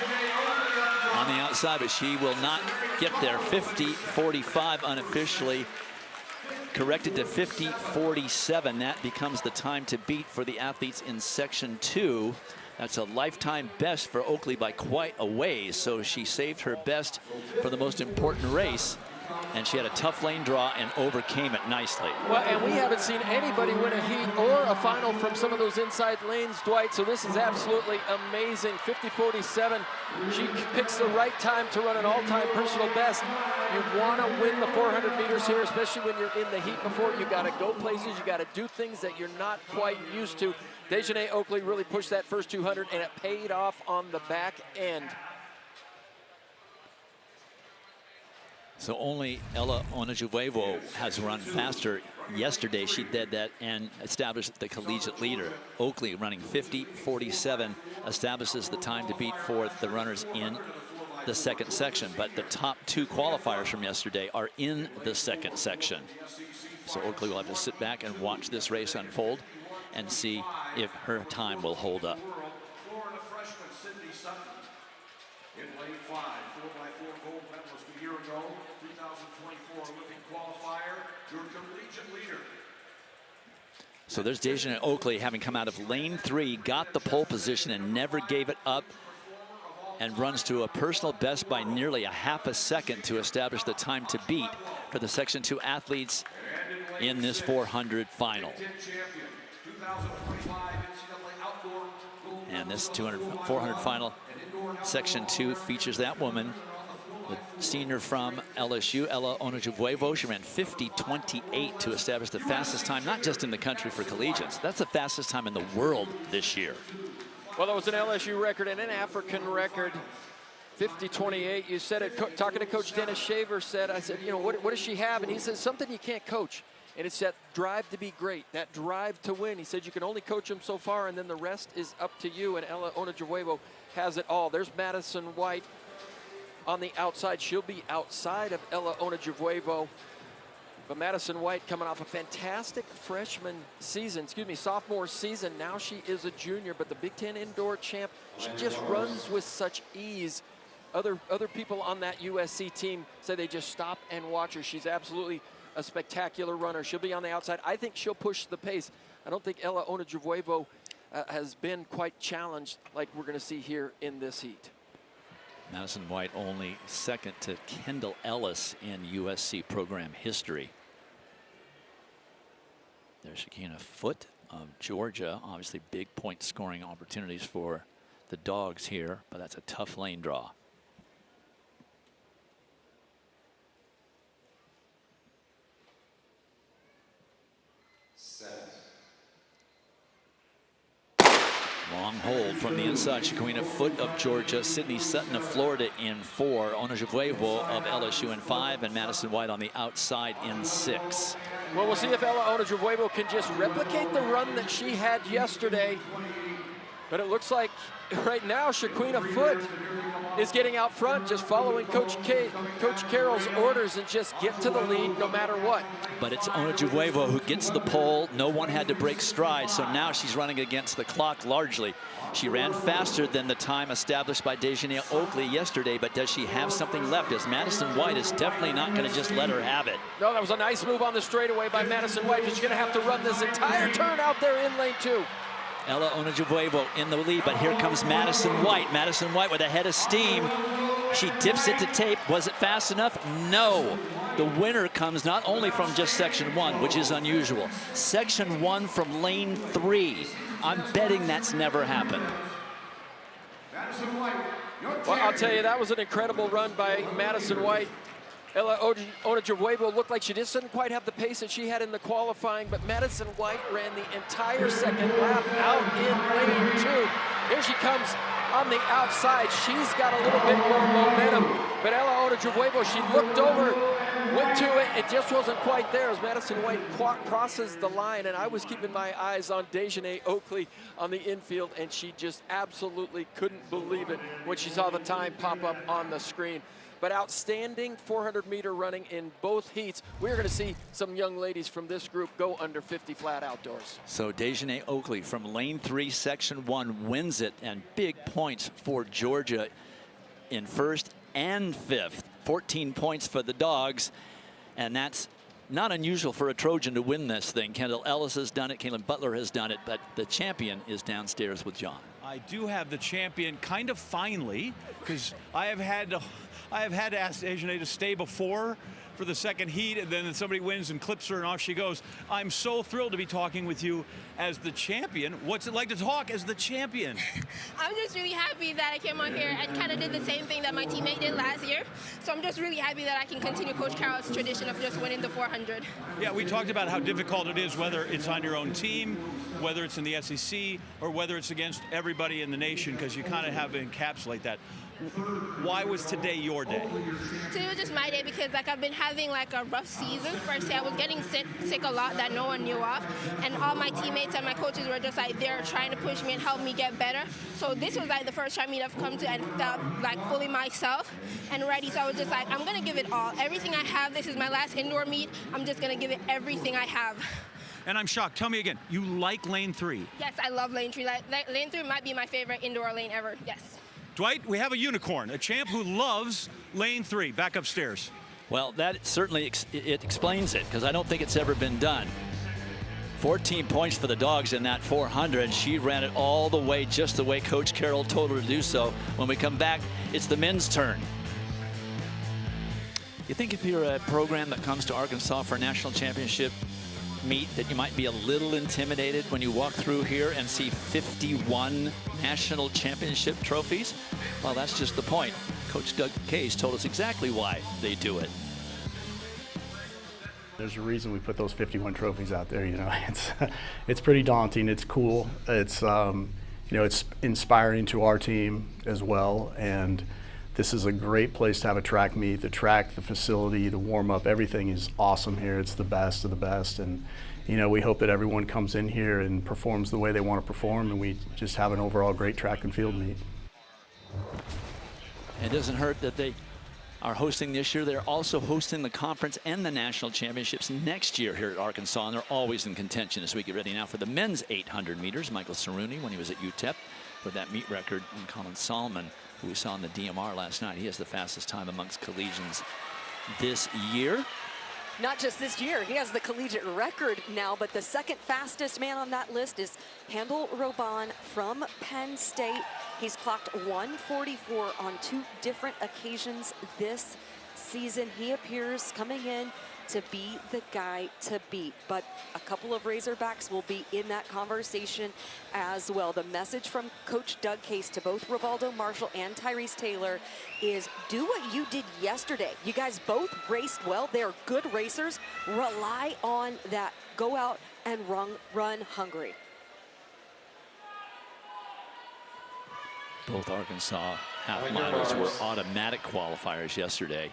Speaker 2: on the outside, but she will not get there. 50-45 unofficially. Corrected to 50-47. That becomes the time to beat for the athletes in section 2. That's a lifetime best for Oakley by quite a ways. So she saved her best for the most important race, and she had a tough lane draw and overcame it nicely.
Speaker 3: Well, and we haven't seen anybody win a heat or a final from some of those inside lanes, Dwight, so this is absolutely amazing. 50-47, she picks the right time to run an all-time personal best. You want to win the 400 meters here, especially when you're in the heat before. You got to go places, you got to do things that you're not quite used to. Dejanay Oakley really pushed that first 200, and it paid off on the back end.
Speaker 2: So only Ella Onajuevo has run faster. Yesterday she did that and established the collegiate leader. Oakley running 50-47 establishes the time to beat for the runners in the 2nd section. But the top 2 qualifiers from yesterday are in the 2nd section. So Oakley will have to sit back and watch this race unfold and see if her time will hold up.
Speaker 8: Florida freshman Sydney Sutton in lane 5, 4x4 gold medalist a year ago, 2024 Olympic qualifier, your collegiate leader.
Speaker 2: So there's Dejanay Oakley having come out of lane 3, got the pole position and never gave it up, and runs to a personal best by nearly a half a second to establish the time to beat for the section 2 athletes in this 400 final. And this 400 final, section 2, features that woman, the senior from LSU, Ella Onajuevo. She ran 50-28 to establish the fastest time, not just in the country for collegiates. That's the fastest time in the world this year.
Speaker 3: Well, that was an LSU record and an African record. 50-28. You said it, talking to Coach Dennis Shaver, I said, you know, what does she have? And he said, something you can't coach. And it's that drive to be great, that drive to win. He said you can only coach them so far, and then the rest is up to you. And Ella Onajuevo has it all. There's Madison White on the outside. She'll be outside of Ella Onajuevo. But Madison White coming off a fantastic sophomore season. Now she is a junior, but the Big Ten indoor champ. She just runs with such ease. Other people on that USC team say they just stop and watch her. She's absolutely a spectacular runner. She'll be on the outside. I think she'll push the pace. I don't think Ella Onajuevo has been quite challenged like we're going to see here in this heat.
Speaker 2: Madison White only 2nd to Kendall Ellis in USC program history. There's Shekinah Foote of Georgia. Obviously big point scoring opportunities for the Dogs here, but that's a tough lane draw. Long hold from the inside. Shaquina Foote of Georgia, Sydney Sutton of Florida in 4, Onajuevo of LSU in 5, and Madison White on the outside in 6.
Speaker 3: Well, we'll see if Ella Onajuevo can just replicate the run that she had yesterday. But it looks like right now Shaquina Foote is getting out front, just following Coach Carroll's orders and just get to the lead no matter what.
Speaker 2: But it's Onajuevo who gets the pole. No one had to break stride, so now she's running against the clock largely. She ran faster than the time established by Dejanay Oakley yesterday, but does she have something left? As Madison White is definitely not going to just let her have it.
Speaker 3: No, that was a nice move on the straightaway by Madison White, but she's going to have to run this entire turn out there in lane 2.
Speaker 2: Ella Onajuevo in the lead, but here comes Madison White. Madison White with a head of steam. She dips it to tape. Was it fast enough? No. The winner comes not only from just section 1, which is unusual. Section 1 from lane 3. I'm betting that's never happened.
Speaker 3: Well, I'll tell you, that was an incredible run by Madison White. Ella Onajuevo looked like she just didn't quite have the pace that she had in the qualifying, but Madison White ran the entire second lap out in lane 2. Here she comes on the outside. She's got a little bit more momentum, but Ella Onajuevo, she looked over, went to it, it just wasn't quite there as Madison White crosses the line, and I was keeping my eyes on Dejanay Oakley on the infield, and she just absolutely couldn't believe it when she saw the time pop up on the screen. But outstanding 400-meter running in both heats. We're going to see some young ladies from this group go under 50 flat outdoors.
Speaker 2: So Dejanay Oakley from lane 3, section 1 wins it, and big points for Georgia in 1st and 5th. 14 points for the Dogs, and that's not unusual for a Trojan to win this thing. Kendall Ellis has done it, Caitlin Butler has done it, but the champion is downstairs with John.
Speaker 1: I do have the champion kind of finally, because I have had to ask Dejanay to stay before for the second heat, and then somebody wins and clips her and off she goes. I'm so thrilled to be talking with you as the champion. What's it like to talk as the champion?
Speaker 9: I'm just really happy that I came on here and kind of did the same thing that my teammate did last year. So I'm just really happy that I can continue Coach Carroll's tradition of just winning the 400.
Speaker 1: Yeah, we talked about how difficult it is, whether it's on your own team, whether it's in the SEC, or whether it's against everybody in the nation, because you kind of have to encapsulate that. Why was today your day?
Speaker 9: Today was just my day because I've been having a rough season. First, I was getting sick a lot that no one knew of, and all my teammates and my coaches were just there trying to push me and help me get better. So this was the first time I've come to and felt fully myself and ready. So I was just I'm gonna give it all, everything I have. This is my last indoor meet. I'm just gonna give it everything I have.
Speaker 1: And I'm shocked. Tell me again, you like lane 3?
Speaker 9: Yes, I love lane 3. Lane 3 might be my favorite indoor lane ever. Yes.
Speaker 1: Dwight, we have a unicorn, a champ who loves lane 3. Back upstairs.
Speaker 2: Well, that certainly it explains it, because I don't think it's ever been done. 14 points for the Dogs in that 400. She ran it all the way, just the way Coach Carroll told her to do so. When we come back, it's the men's turn. You think if you're a program that comes to Arkansas for a national championship meet that you might be a little intimidated when you walk through here and see 51 national championship trophies? Well, that's just the point. Coach Doug Case told us exactly why they do it.
Speaker 10: There's a reason we put those 51 trophies out there. It's pretty daunting. It's cool. It's it's inspiring to our team as well. And this is a great place to have a track meet. The track, the facility, the warm up, everything is awesome here. It's the best of the best. And we hope that everyone comes in here and performs the way they want to perform, and we just have an overall great track and field meet.
Speaker 2: It doesn't hurt that they are hosting this year. They're also hosting the conference and the national championships next year here at Arkansas, and they're always in contention as we get ready now for the men's 800 meters. Michael Cerrone, when he was at UTEP, with that meet record, and Colin Solomon, who we saw in the DMR last night. He has the fastest time amongst collegians this year.
Speaker 4: Not just this year, he has the collegiate record now, but the second fastest man on that list is Handel Roban from Penn State. He's clocked 1:44 on 2 different occasions this season. He appears coming in to be the guy to beat, but a couple of Razorbacks will be in that conversation as well. The message from Coach Doug Case to both Rivaldo Marshall and Tyrese Taylor is do what you did yesterday. You guys both raced well. They're good racers. Rely on that. Go out and run hungry.
Speaker 2: Both Arkansas half milers were automatic qualifiers yesterday.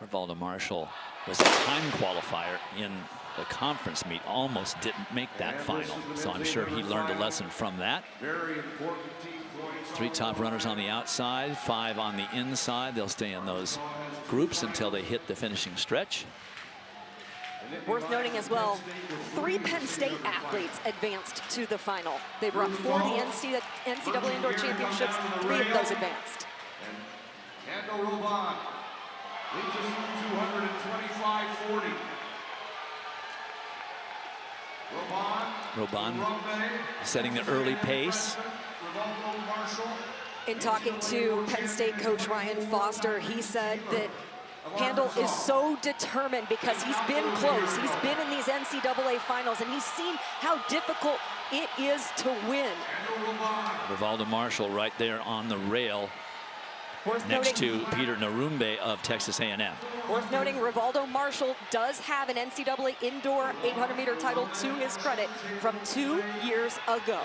Speaker 2: Rivaldo Marshall was a time qualifier in the conference meet, almost didn't make that final. So I'm sure he learned a lesson from that. 3 top runners on the outside, 5 on the inside. They'll stay in those groups until they hit the finishing stretch.
Speaker 4: Worth noting as well, 3 Penn State athletes advanced to the final. They were up for the NCAA Indoor Championships, 3 of those advanced.
Speaker 8: Hando Roban leads us 225-40.
Speaker 2: Roban setting the early pace.
Speaker 4: In talking to Penn State coach Ryan Foster, he said that Hando is so determined because he's been close. He's been in these NCAA finals, and he's seen how difficult it is to win.
Speaker 2: Rivaldo Marshall right there on the rail, next to Peter Narumbe of Texas A&M.
Speaker 4: Worth noting, Rivaldo Marshall does have an NCAA indoor 800-meter title to his credit from 2 years ago.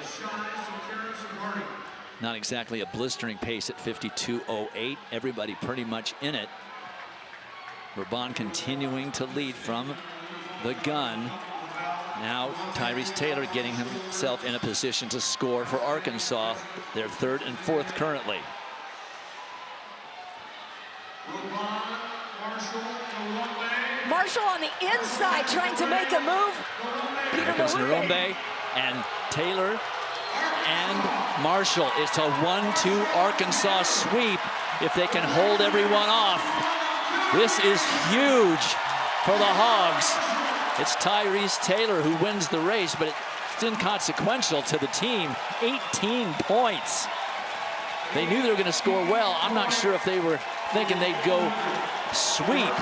Speaker 2: Not exactly a blistering pace at 52.08. Everybody pretty much in it. Roban continuing to lead from the gun. Now Tyrese Taylor getting himself in a position to score for Arkansas. They're 3rd and 4th currently.
Speaker 4: Marshall on the inside trying to make a move.
Speaker 2: Here comes Narumbe and Taylor and Marshall. It's a 1-2 Arkansas sweep if they can hold everyone off. This is huge for the Hogs. It's Tyrese Taylor who wins the race, but it's inconsequential to the team. 18 points. They knew they were going to score well. I'm not sure if they were thinking they'd go sweep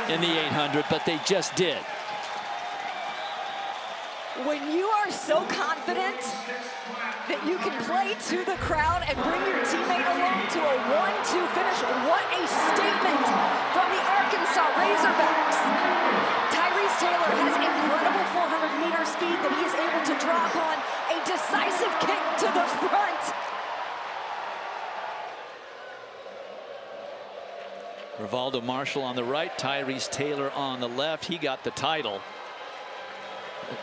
Speaker 2: in the 800, but they just did.
Speaker 4: When you are so confident that you can play to the crowd and bring your teammate along to a 1-2 finish, what a statement from the Arkansas Razorbacks. Tyrese Taylor has incredible 400-meter speed that he is able to drop on a decisive kick to the front.
Speaker 2: Rivaldo Marshall on the right, Tyrese Taylor on the left. He got the title.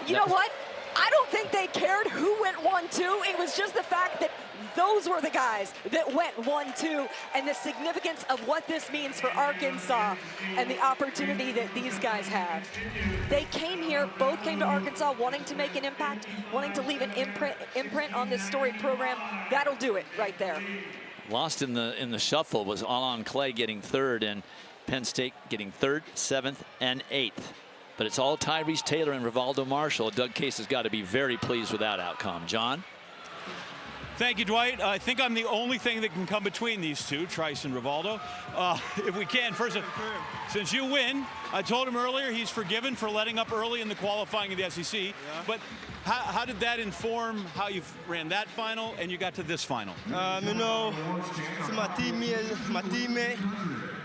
Speaker 4: You know what? I don't think they cared who went 1-2. It was just the fact that those were the guys that went 1-2, and the significance of what this means for Arkansas and the opportunity that these guys have. They came here, both came to Arkansas wanting to make an impact, wanting to leave an imprint on this storied program. That'll do it right there.
Speaker 2: Lost in the shuffle was Alon Clay getting 3rd and Penn State getting 3rd, 7th, and 8th. But it's all Tyrese Taylor and Rivaldo Marshall. Doug Case has got to be very pleased with that outcome. John?
Speaker 1: Thank you, Dwight. I think I'm the only thing that can come between these two, Trice and Rivaldo. If we can, first, since you win, I told him earlier he's forgiven for letting up early in the qualifying of the SEC. Yeah. But how did that inform how you ran that final and you got to this final?
Speaker 11: You know, to my teammate,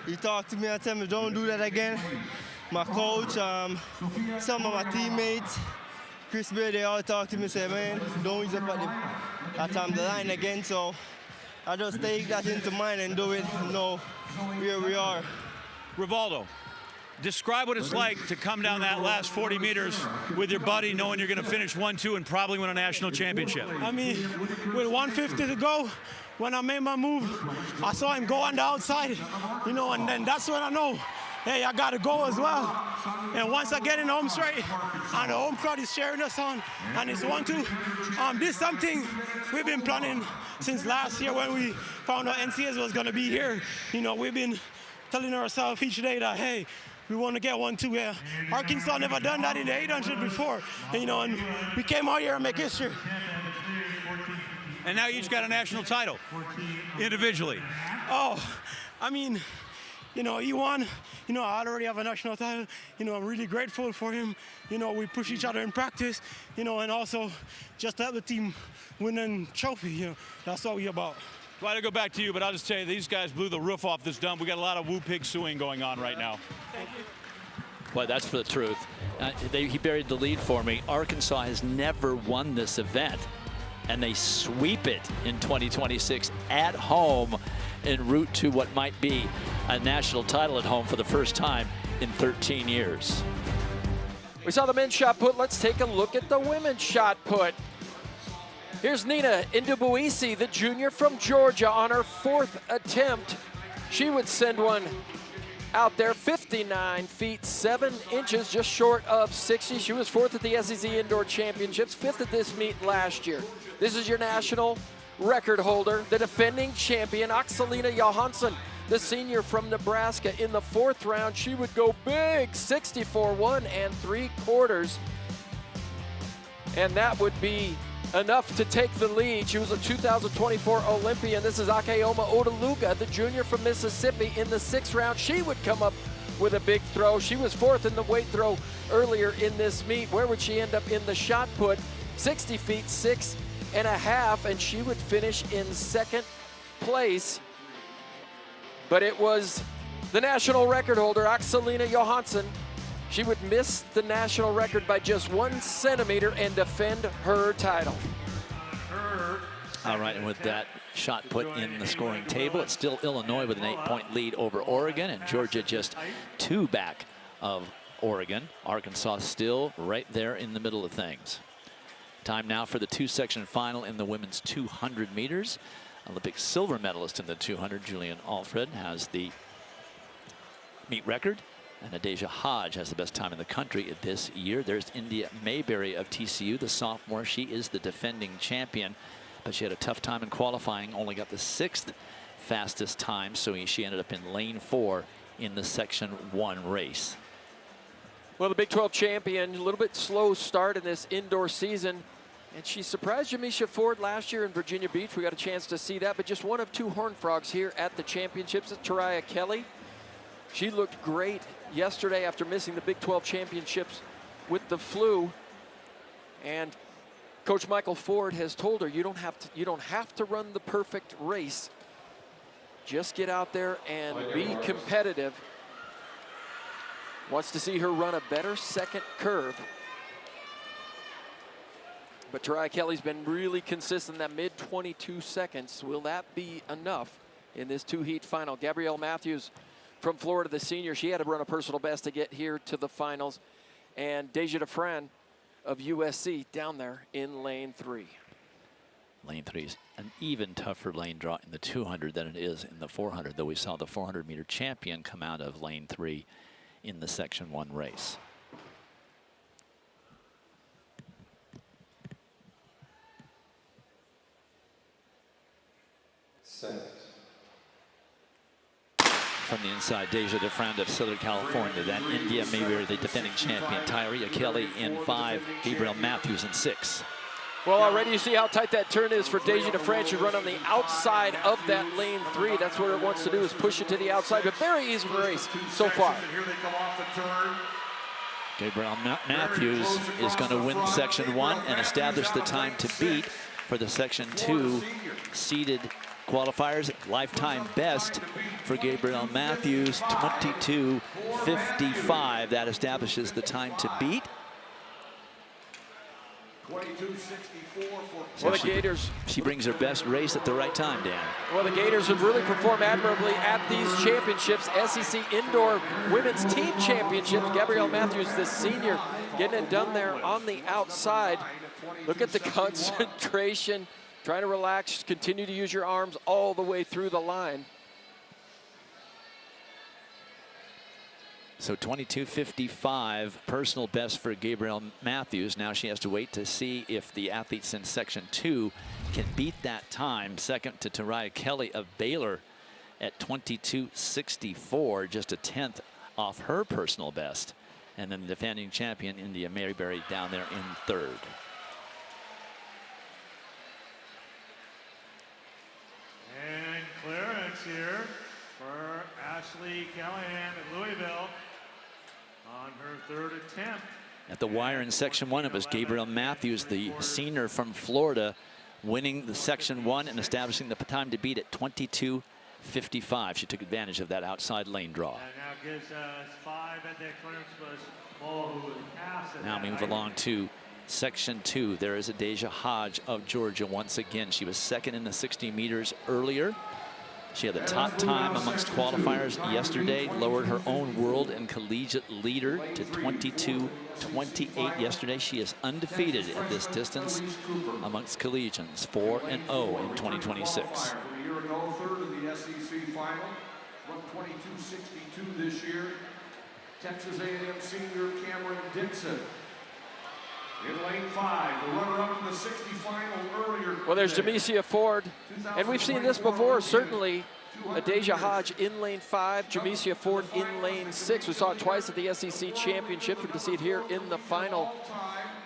Speaker 11: he talked to me and told me, don't do that again. My coach, some of my teammates, Chris Bear, they all talk to me and say, man, don't use up at the line again. So I just take that into mind and do it, you know, where we are.
Speaker 1: Rivaldo, describe what it's like to come down that last 40 meters with your buddy, knowing you're going to finish 1-2 and probably win a national championship.
Speaker 5: I mean, with 150 to go, when I made my move, I saw him go on the outside, you know, and then that's when I know, hey, I got to go as well. And once I get in the home straight, and the home crowd is cheering us on, and it's 1-2, this is something we've been planning since last year when we found out NCAA was going to be here. You know, we've been telling ourselves each day that, hey, we want to get 1-2. Yeah. Arkansas never done that in the 800 before. And, you know, and we came out here and make history.
Speaker 1: And now you each got a national title individually.
Speaker 5: Oh, I mean, you know, he won. You know, I already have a national title. You know, I'm really grateful for him. You know, we push each other in practice, you know, and also just to help the team win a trophy. You know, that's all we're about.
Speaker 1: Well, to go back to you, but I'll just tell you, these guys blew the roof off this dump. We got a lot of woo pig suing going on right now.
Speaker 5: Thank you.
Speaker 2: Well, that's for the truth. He buried the lead for me. Arkansas has never won this event. and they sweep it in 2026 at home en route to what might be a national title at home for the first time in 13 years.
Speaker 3: We saw the men's shot put. Let's take a look at the women's shot put. Here's Nina Indubuisi, the junior from Georgia, on her 4th attempt. She would send one out there, 59 feet 7 inches, just short of 60. She was 4th at the SEC Indoor Championships, 5th at this meet last year. This is your national record holder, the defending champion, Axelina Johansson, the senior from Nebraska. In the 4th round, she would go big, 64-1 3/4. And that would be enough to take the lead. She was a 2024 Olympian. This is Akeoma Odaluga, the junior from Mississippi. In the 6th round, she would come up with a big throw. She was 4th in the weight throw earlier in this meet. Where would she end up in the shot put? 60 feet 6 1/2, and she would finish in 2nd place. But it was the national record holder, Axelina Johansson. She would miss the national record by just 1 centimeter and defend her title.
Speaker 2: All right, and with that shot put in the scoring table, it's still Illinois with an 8-point lead over Oregon, and Georgia just 2 back of Oregon. Arkansas still right there in the middle of things. Time now for the 2-section final in the women's 200 meters. Olympic silver medalist in the 200, Julian Alfred, has the meet record. And Adeja Hodge has the best time in the country this year. There's India Mayberry of TCU, the sophomore. She is the defending champion, but she had a tough time in qualifying, only got the 6th fastest time, so she ended up in lane 4 in the Section 1 race.
Speaker 3: Well, the Big 12 champion, a little bit slow start in this indoor season, and she surprised Jamisha Ford last year in Virginia Beach. We got a chance to see that, but just one of 2 Horned Frogs here at the championships. It's Tariah Kelly. She looked great yesterday after missing the Big 12 championships with the flu. And Coach Michael Ford has told her, you don't have to run the perfect race. Just get out there and be competitive. Wants to see her run a better 2nd curve. But Tariah Kelly's been really consistent, that mid-22 seconds. Will that be enough in this 2-heat final? Gabrielle Matthews from Florida, the senior, she had to run a personal best to get here to the finals. And Deja DeFran of USC down there in lane 3.
Speaker 2: Lane 3 is an even tougher lane draw in the 200 than it is in the 400, though we saw the 400-meter champion come out of lane 3 in the Section 1 race. From the inside, Deja DeFran of Southern California. Then India Mayberry, the defending champion. Tariah Kelly in 5, Gabrielle Matthews in 6.
Speaker 3: Well, already you see how tight that turn is for Deja DeFran. She run on the outside of that lane 3. That's what it wants to do, is push it to the outside, but very easy race so far.
Speaker 2: Gabrielle Matthews is going to win Section 1 and establish the time to beat for the Section 2 seeded qualifiers. Lifetime best for Gabrielle Matthews, 22:55. That establishes the time to beat.
Speaker 3: Well, the Gators,
Speaker 2: she brings her best race at the right time, Dan.
Speaker 3: Well, the Gators have really performed admirably at these championships. SEC Indoor Women's Team Championships. Gabrielle Matthews, the senior, getting it done there on the outside. Look at the concentration. Trying to relax, continue to use your arms all the way through the line.
Speaker 2: So 22:55 personal best for Gabrielle Matthews. Now she has to wait to see if the athletes in Section 2 can beat that time. Second to Tariah Kelly of Baylor at 22:64, just a 10th off her personal best. And then the defending champion, India Mayberry, down there in 3rd.
Speaker 12: And clearance here for Ashley Callahan at Louisville on her 3rd attempt.
Speaker 2: At the wire in Section 1, it was Gabrielle Matthews, the senior from Florida, winning the Section 1 and establishing the time to beat at 22:55. She took advantage of that outside lane draw.
Speaker 12: And now gives us 5 at that clearance was Mo, who was passed.
Speaker 2: Now we move along to Section 2, there is Adasia Hodge of Georgia once again. She was second in the 60 meters earlier. She had the top time amongst qualifiers yesterday, lowered her own world and collegiate leader to 22:28 yesterday. She is undefeated at this distance amongst collegians, 4-0 in 2026.
Speaker 8: A year ago, third in the SEC final, 122.62 this year. Texas A&M senior Cameron Dixon. In lane 5, the runner-up in the 60 final earlier.
Speaker 3: Well, there's Jamesia Ford, and we've seen this before, certainly. Adasia Hodge in lane 5, Jamesia Ford in lane 6. We saw it twice at the SEC Championship. We can see it here in the final,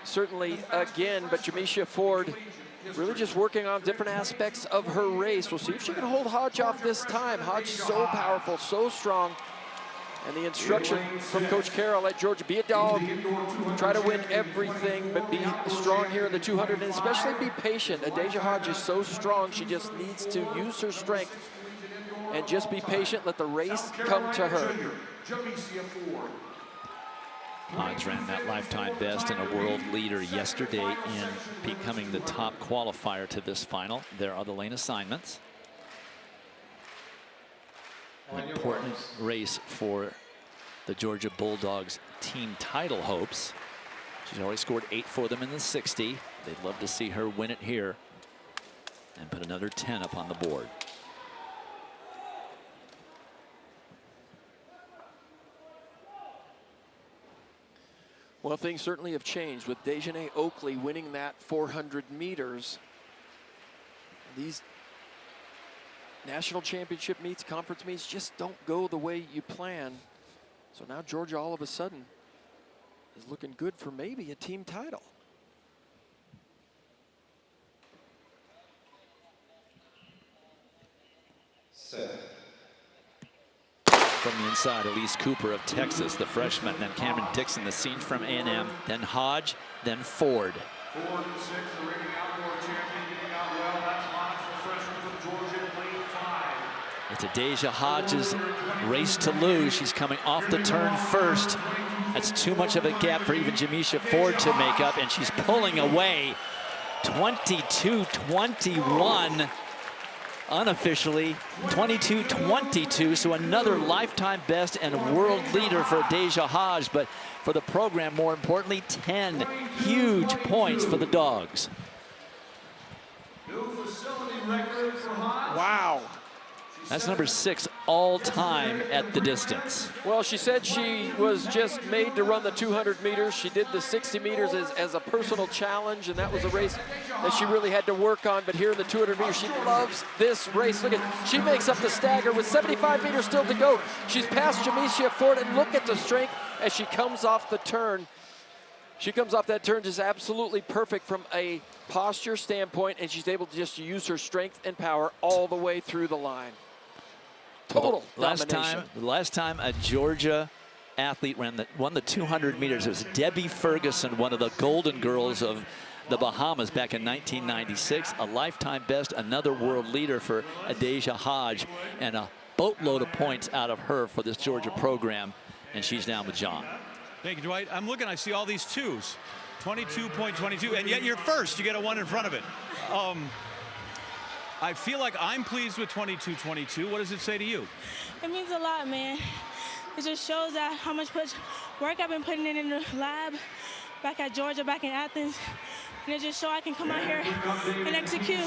Speaker 3: certainly again. But Jamesia Ford really just working on different aspects of her race. We'll see if she can hold Hodge off this time. Hodge so powerful, so strong. And the instruction from Coach Carroll at Georgia, be a dog, try to win everything, but be strong here in the 200, and especially be patient. Adasia Hodge is so strong, she just needs to use her strength and just be patient, let the race come to her.
Speaker 2: Hodge ran that lifetime best and a world leader yesterday in becoming the top qualifier to this final. There are the lane assignments. An important race for the Georgia Bulldogs team title hopes. She's already scored 8 for them in the 60. They'd love to see her win it here and put another 10 up on the board.
Speaker 3: Well, things certainly have changed with Dejanay Oakley winning that 400 meters. These national championship meets, conference meets just don't go the way you plan. So now Georgia all of a sudden is looking good for maybe a team title.
Speaker 2: From the inside, Elise Cooper of Texas, the freshman, then Cameron Dixon, the senior from A&M, then Hodge, then Ford.
Speaker 8: 4 and 6, the reigning outdoor champion, getting out well. That's Hodge, the freshman from Georgia, lane 5.
Speaker 2: It's Adasia Hodge's race to lose. She's coming off the turn first. That's too much of a gap for even Jamesia Ford to make up, and she's pulling away 22-21. Unofficially 22-22, so another lifetime best and world leader for Adasia Hodge, but for the program, more importantly, 10 huge points for the Dogs.
Speaker 3: Wow.
Speaker 2: That's number 6 all time at the distance.
Speaker 3: Well, she said she was just made to run the 200 meters. She did the 60 meters as a personal challenge, and that was a race that she really had to work on. But here in the 200 meters, she loves this race. Look at, she makes up the stagger with 75 meters still to go. She's past Jamesia Ford, and look at the strength as she comes off the turn. She comes off that turn just absolutely perfect from a posture standpoint, and she's able to just use her strength and power all the way through the line. Total domination.
Speaker 2: Last time a Georgia athlete won the 200 meters, it was Debbie Ferguson, one of the golden girls of the Bahamas back in 1996. A lifetime best, another world leader for Adasia Hodge, and a boatload of points out of her for this Georgia program, and she's down with John.
Speaker 1: Thank you, Dwight. I'm looking, I see all these 2s. 22.22, and yet you're first. You get a 1 in front of it. I feel like I'm pleased with 22.22. What does it say to you?
Speaker 6: It means a lot, man. It just shows that how much work I've been putting in the lab, back at Georgia, back in Athens. And it just shows I can come out here and execute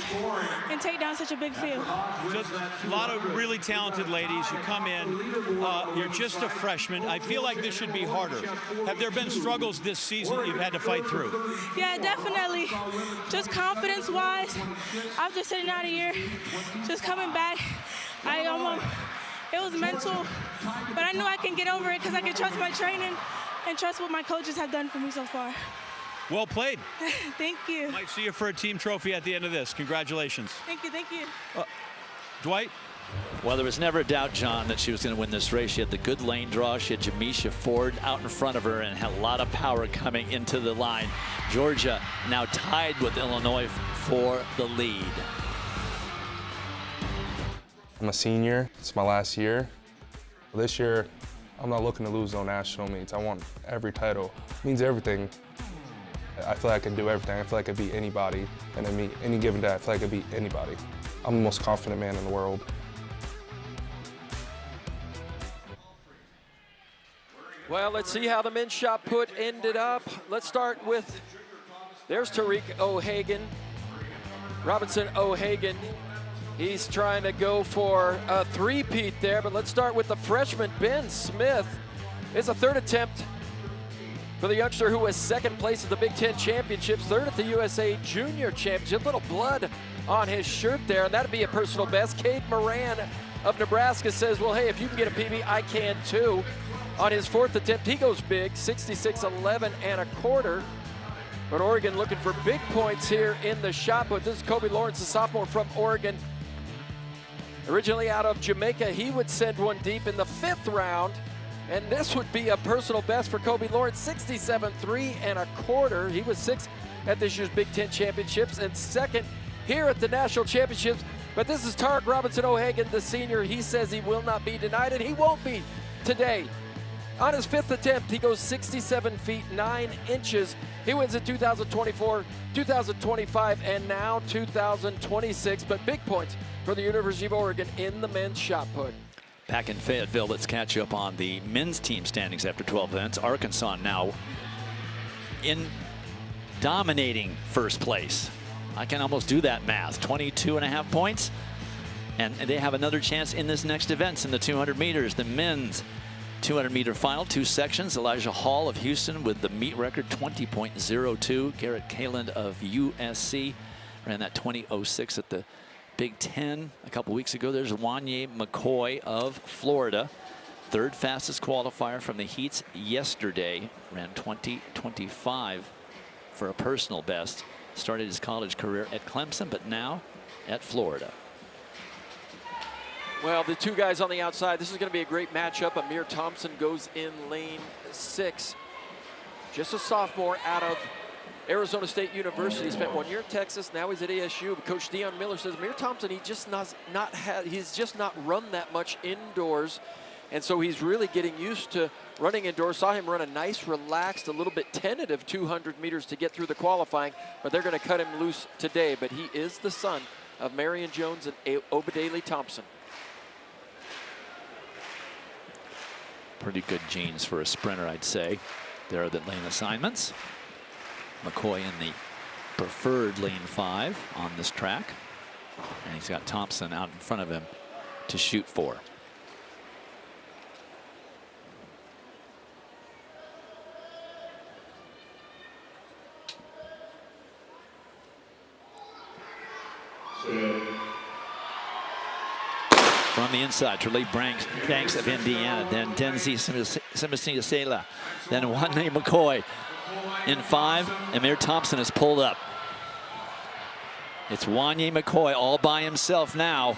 Speaker 6: and take down such a big field.
Speaker 1: Just a lot of really talented ladies. You come in, you're just a freshman. I feel like this should be harder. Have there been struggles this season that you've had to fight through?
Speaker 6: Yeah, definitely. Just confidence-wise, after sitting out a year, just coming back, it was mental, but I knew I can get over it because I can trust my training and trust what my coaches have done for me so far.
Speaker 1: Well played.
Speaker 6: Thank you.
Speaker 1: Might see you for a team trophy at the end of this. Congratulations.
Speaker 6: Thank you, thank you.
Speaker 1: Dwight?
Speaker 2: Well, there was never a doubt, John, that she was going to win this race. She had the good lane draw. She had Jamesia Ford out in front of her and had a lot of power coming into the line. Georgia now tied with Illinois for the lead.
Speaker 13: I'm a senior. It's my last year. This year, I'm not looking to lose no national meets. I want every title. It means everything. I feel like I can do everything. I feel like I beat anybody. And I mean, any given day, I feel like I beat anybody. I'm the most confident man in the world.
Speaker 3: Well, let's see how the men's shot put ended up. Let's start with, there's Tariq O'Hagan, Robinson O'Hagan. He's trying to go for a three-peat there, but let's start with the freshman, Ben Smith. It's a third attempt for the youngster who was second place at the Big Ten Championships, third at the USA Junior Championship. Little blood on his shirt there, and that'd be a personal best. Cade Moran of Nebraska says, well, hey, if you can get a PB, I can too. On his fourth attempt, he goes big, 66.11 and a quarter. But Oregon looking for big points here in the shot put. This is Kobe Lawrence, a sophomore from Oregon. Originally out of Jamaica, he would send one deep in the fifth round. And this would be a personal best for Kobe Lawrence, 67.3 and a quarter. He was sixth at this year's Big Ten Championships and second here at the National Championships. But this is Tariq Robinson O'Hagan, the senior. He says he will not be denied, and he won't be today. On his fifth attempt, he goes 67 feet 9 inches. He wins in 2024, 2025, and now 2026. But big points for the University of Oregon in the men's shot put.
Speaker 2: Back in Fayetteville, let's catch up on the men's team standings after 12 events. Arkansas now in dominating first place. I can almost do that math. 22.5 points. And they have another chance in this next event in the 200 meters. The men's 200-meter final, 2 sections. Elijah Hall of Houston with the meet record, 20.02. Garrett Kaland of USC ran that 20.06 at the Big Ten a couple weeks ago. There's Wanye McCoy of Florida, third fastest qualifier from the heats yesterday. Ran 20.25 for a personal best. Started his college career at Clemson, but now at Florida.
Speaker 3: Well, the two guys on the outside, this is going to be a great matchup. Amir Thompson goes in lane 6. Just a sophomore out of Arizona State University. Spent 1 year in Texas. Now he's at ASU. Coach Deion Miller says Amir Thompson, he's just not run that much indoors. And so he's really getting used to running indoors. Saw him run a nice, relaxed, a little bit tentative 200 meters to get through the qualifying. But they're going to cut him loose today. But he is the son of Marion Jones and Obadele Thompson.
Speaker 2: Pretty good genes for a sprinter, I'd say. There are the lane assignments. McCoy in the preferred lane 5 on this track. And he's got Thompson out in front of him to shoot for. From the inside, Trelea Banks of Indiana, then Denzi Simasela, then Wanye McCoy. In 5, Amir Thompson is pulled up. It's Wanye McCoy all by himself now.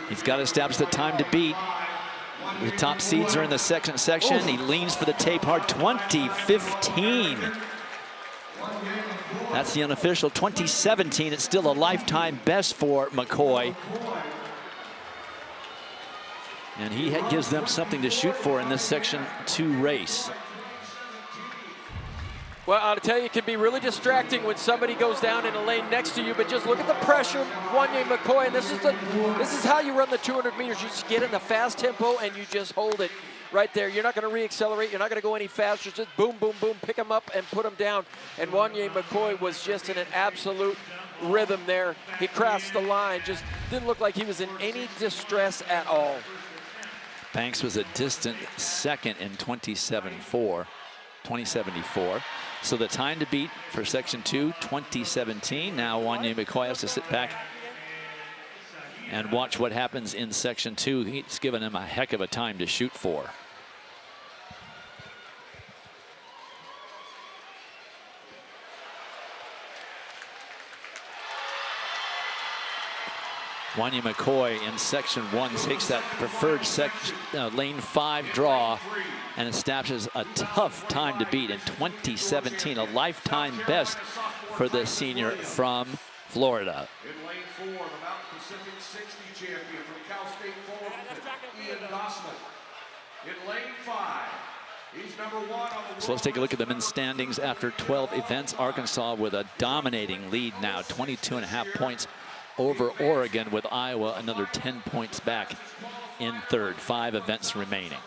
Speaker 2: He's got to establish the time to beat. The top seeds are in the second section. He leans for the tape hard, 20:15. That's the unofficial. 2017, it's still a lifetime best for McCoy. And he gives them something to shoot for in this Section 2 race.
Speaker 3: Well, I'll tell you, it can be really distracting when somebody goes down in a lane next to you, but just look at the pressure, Wanye McCoy, and this is how you run the 200 meters. You just get in the fast tempo and you just hold it right there. You're not going to re-accelerate. You're not going to go any faster. Just boom, boom, boom, pick them up and put them down. And Wanye McCoy was just in an absolute rhythm there. He crossed the line. Just didn't look like he was in any distress at all.
Speaker 2: Banks was a distant second in 2074. So the time to beat for Section 2, 2017. Now Wanye McCoy has to sit back and watch what happens in Section 2. He's given him a heck of a time to shoot for. Wanye McCoy in Section 1 takes that preferred lane 5 draw and establishes a tough time to beat in 2017, a lifetime best for the senior from Florida.
Speaker 8: In lane 4, the Mountain Pacific 60 champion from Cal State Fullerton, Ian Gossman. In lane 5, He's number 1 on the
Speaker 2: So let's take a look at the men's standings after 12 events. Arkansas with a dominating lead now, 22.5 points over Oregon, with Iowa another 10 points back in third. 5 events remaining.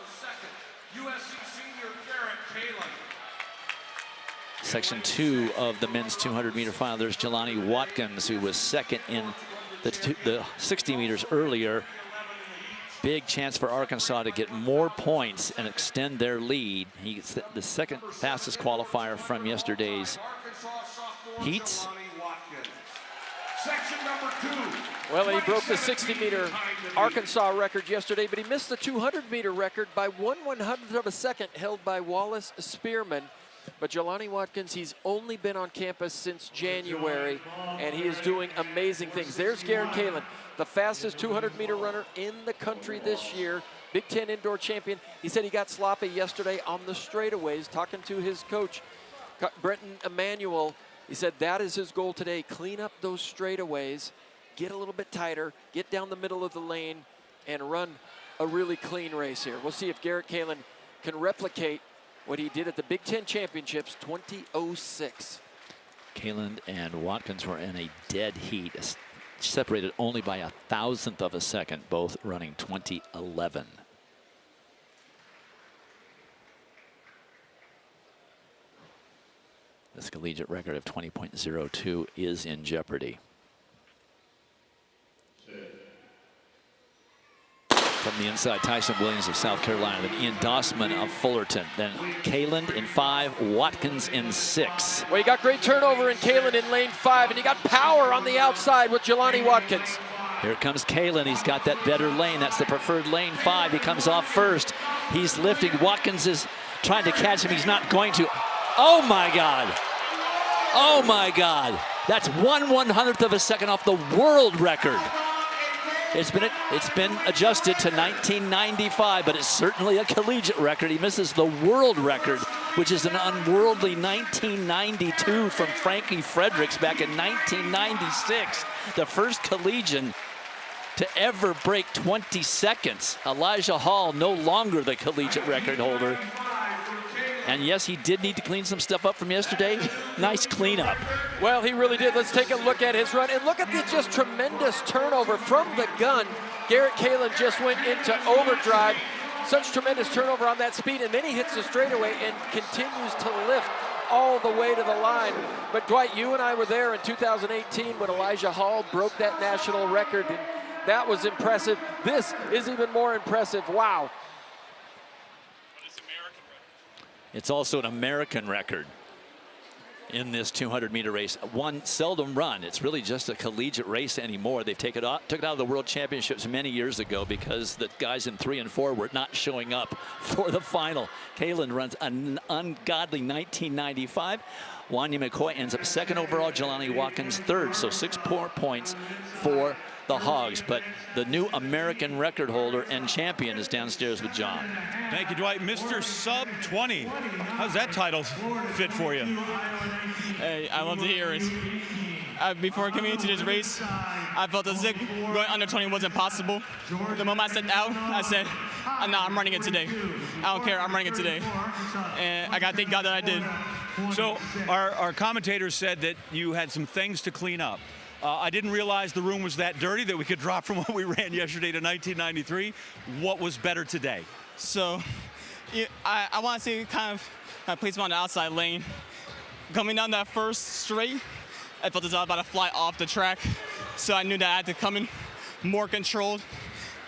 Speaker 2: Section 2 of the men's 200-meter final. There's Jelani Watkins, who was second in the 60 meters earlier. Big chance for Arkansas to get more points and extend their lead. He's the second fastest qualifier from yesterday's heats.
Speaker 8: Section number 2.
Speaker 3: Well, he broke the 60-meter Arkansas record yesterday, but he missed the 200-meter record by 1/100th of a second, held by Wallace Spearman. But Jelani Watkins, he's only been on campus since January, and he is doing amazing things. There's Garrett Kalin, the fastest 200-meter runner in the country this year, Big Ten indoor champion. He said he got sloppy yesterday on the straightaways, talking to his coach, Brenton Emanuel. He said that is his goal today, clean up those straightaways, get a little bit tighter, get down the middle of the lane, and run a really clean race here. We'll see if Garrett Kalin can replicate what he did at the Big Ten Championships, 2006.
Speaker 2: Kalin and Watkins were in a dead heat, separated only by 1,000th of a second, both running 2011. This collegiate record of 20.02 is in jeopardy. From the inside, Tyson Williams of South Carolina, then Ian Dossman of Fullerton, then Kalin in 5, Watkins in 6.
Speaker 3: Well, he got great turnover in Kalin in lane 5, and he got power on the outside with Jelani Watkins.
Speaker 2: Here comes Kalin. He's got that better lane. That's the preferred lane 5. He comes off first. He's lifting. Watkins is trying to catch him. He's not going to. Oh my God. Oh my God. That's 1/100th of a second off the world record. It's been adjusted to 1995, but it's certainly a collegiate record. He misses the world record, which is an unworldly 1992 from Frankie Fredericks back in 1996. The first collegian to ever break 20 seconds. Elijah Hall no longer the collegiate record holder. And yes, he did need to clean some stuff up from yesterday. Nice cleanup.
Speaker 3: Well, he really did. Let's take a look at his run. And look at the just tremendous turnover from the gun. Garrett Kalin just went into overdrive. Such tremendous turnover on that speed. And then he hits the straightaway and continues to lift all the way to the line. But Dwight, you and I were there in 2018 when Elijah Hall broke that national record. And that was impressive. This is even more impressive. Wow.
Speaker 2: It's also an American record in this 200-meter race. One seldom run. It's really just a collegiate race anymore. They've took it out of the World Championships many years ago because the guys in 3 and 4 were not showing up for the final. Kalin runs an ungodly 1995. Wanya McCoy ends up 2nd overall. Jelani Watkins 3rd. So 6 more points for the Hogs, but the new American record holder and champion is downstairs with John.
Speaker 1: Thank you, Dwight. Mr. Sub 20. How's that title fit for you?
Speaker 14: Hey, I love to hear it. Before coming into this race, I felt as if going under 20 wasn't possible. The moment I stepped out, I said, "No, I'm running it today. I don't care. I'm running it today." And I got to thank God that I did.
Speaker 1: So our commentators said that you had some things to clean up. I didn't realize the room was that dirty that we could drop from what we ran yesterday to 1993. What was better today?
Speaker 14: So I want to say kind of my placement on the outside lane. Coming down that first straight, I felt as I was about to fly off the track. So I knew that I had to come in more controlled.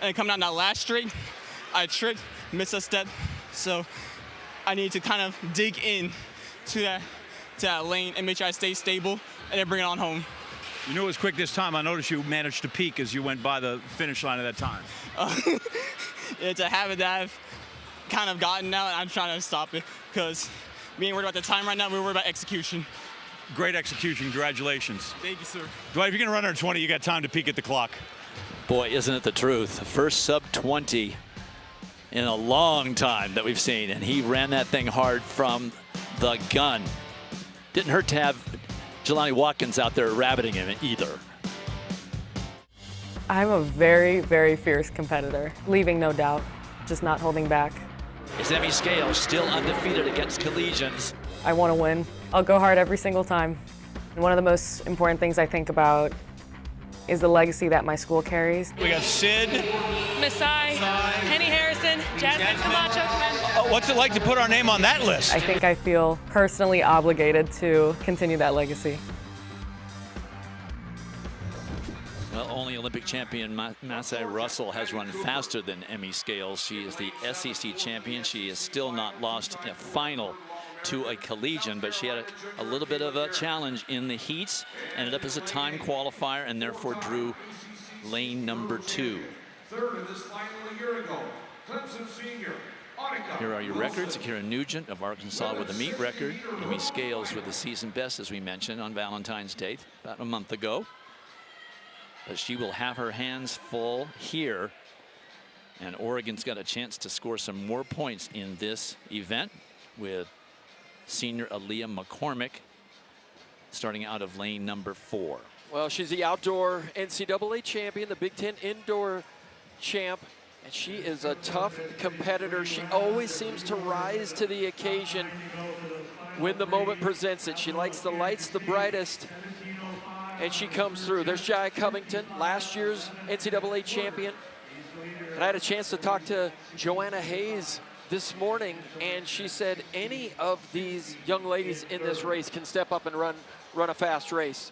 Speaker 14: And coming down that last straight, I tripped, missed a step. So I need to kind of dig in to that lane and make sure I stay stable and then bring it on home.
Speaker 1: You knew it was quick this time. I noticed you managed to peak as you went by the finish line at that time.
Speaker 14: It's a habit that I've kind of gotten now, and I'm trying to stop it because we ain't worried about the time right now. We're worried about execution.
Speaker 1: Great execution. Congratulations.
Speaker 14: Thank you, sir.
Speaker 1: Dwight, if you're going to run under 20, you got time to peek at the clock.
Speaker 2: Boy, isn't it the truth? First sub 20 in a long time that we've seen, and he ran that thing hard from the gun. Didn't hurt to have Jelani Watkins out there rabbiting him either.
Speaker 15: I'm a very, very fierce competitor, leaving no doubt, just not holding back.
Speaker 2: is Emmy Scales, still undefeated against collegians.
Speaker 15: I want to win. I'll go hard every single time. And one of the most important things I think about is the legacy that my school carries.
Speaker 1: We got Sid,
Speaker 16: Masai, Penny Harrison, Jasmine Camacho.
Speaker 1: what's it like to put our name on that list?
Speaker 15: I think I feel personally obligated to continue that legacy.
Speaker 2: Well, only Olympic champion Masai Russell has run faster than Emmy Scales. She is the SEC champion. She has still not lost a final to a collegian, but she had a little bit of a challenge in the heats, ended up as a time qualifier, and therefore drew lane number 2.
Speaker 8: Third in this final a year ago, Clemson senior.
Speaker 2: Here are your records. Akira Nugent of Arkansas with a meet record. Emmy Scales with the season best, as we mentioned, on Valentine's Day about a month ago. But she will have her hands full here. And Oregon's got a chance to score some more points in this event with senior Aaliyah McCormick starting out of lane number 4.
Speaker 3: Well, she's the outdoor NCAA champion, the Big Ten indoor champ, and she is a tough competitor. She always seems to rise to the occasion when the moment presents it. She likes the lights the brightest, and she comes through. There's Jai Covington, last year's NCAA champion. And I had a chance to talk to Joanna Hayes this morning, and she said any of these young ladies in this race can step up and run a fast race.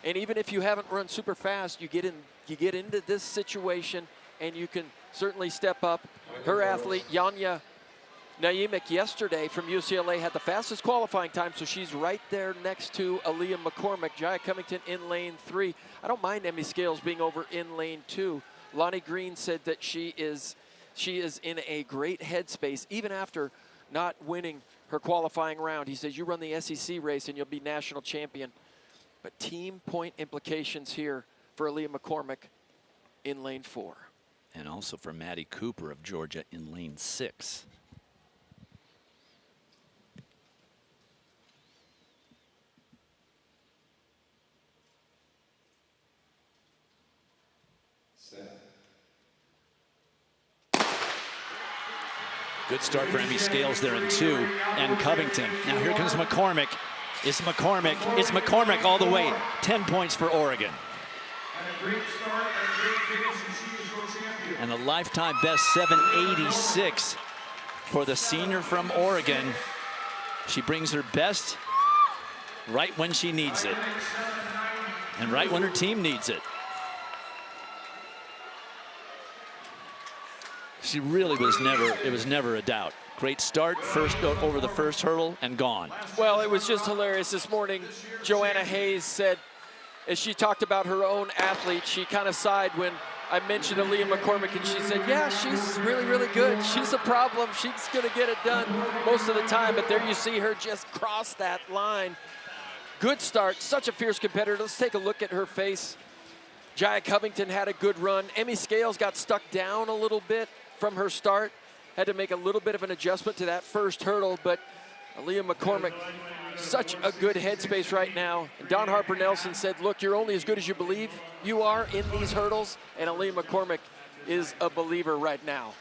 Speaker 3: And even if you haven't run super fast, you get into this situation and you can certainly step up. Her athlete, Yanya Naimic, yesterday from UCLA had the fastest qualifying time, so she's right there next to Aaliyah McCormick. Jai Covington in lane 3. I don't mind Emmy Scales being over in lane 2. Lonnie Green said that she is in a great headspace, even after not winning her qualifying round. He says, you run the SEC race and you'll be national champion. But team point implications here for Aaliyah McCormick in lane 4.
Speaker 2: And also for Maddie Cooper of Georgia in lane 6. Good start for Emmy Scales there in 2, and Covington. Now here comes McCormick. It's McCormick all the way. 10 points for Oregon. And a lifetime best 786 for the senior from Oregon. She brings her best right when she needs it, and right when her team needs it. She really was never a doubt. Great start, first over the first hurdle and gone.
Speaker 3: Well, it was just hilarious this morning. Joanna Hayes said, as she talked about her own athlete, she kind of sighed when I mentioned Aaliyah McCormick, and she said, yeah, she's really, really good. She's a problem. She's going to get it done most of the time, but there you see her just cross that line. Good start, such a fierce competitor. Let's take a look at her face. Jai Covington had a good run. Emmy Scales got stuck down a little bit from her start, had to make a little bit of an adjustment to that first hurdle, but Aaliyah McCormick, such a good headspace right now. And Don Harper Nelson said, look, you're only as good as you believe you are in these hurdles, and Aaliyah McCormick is a believer right now.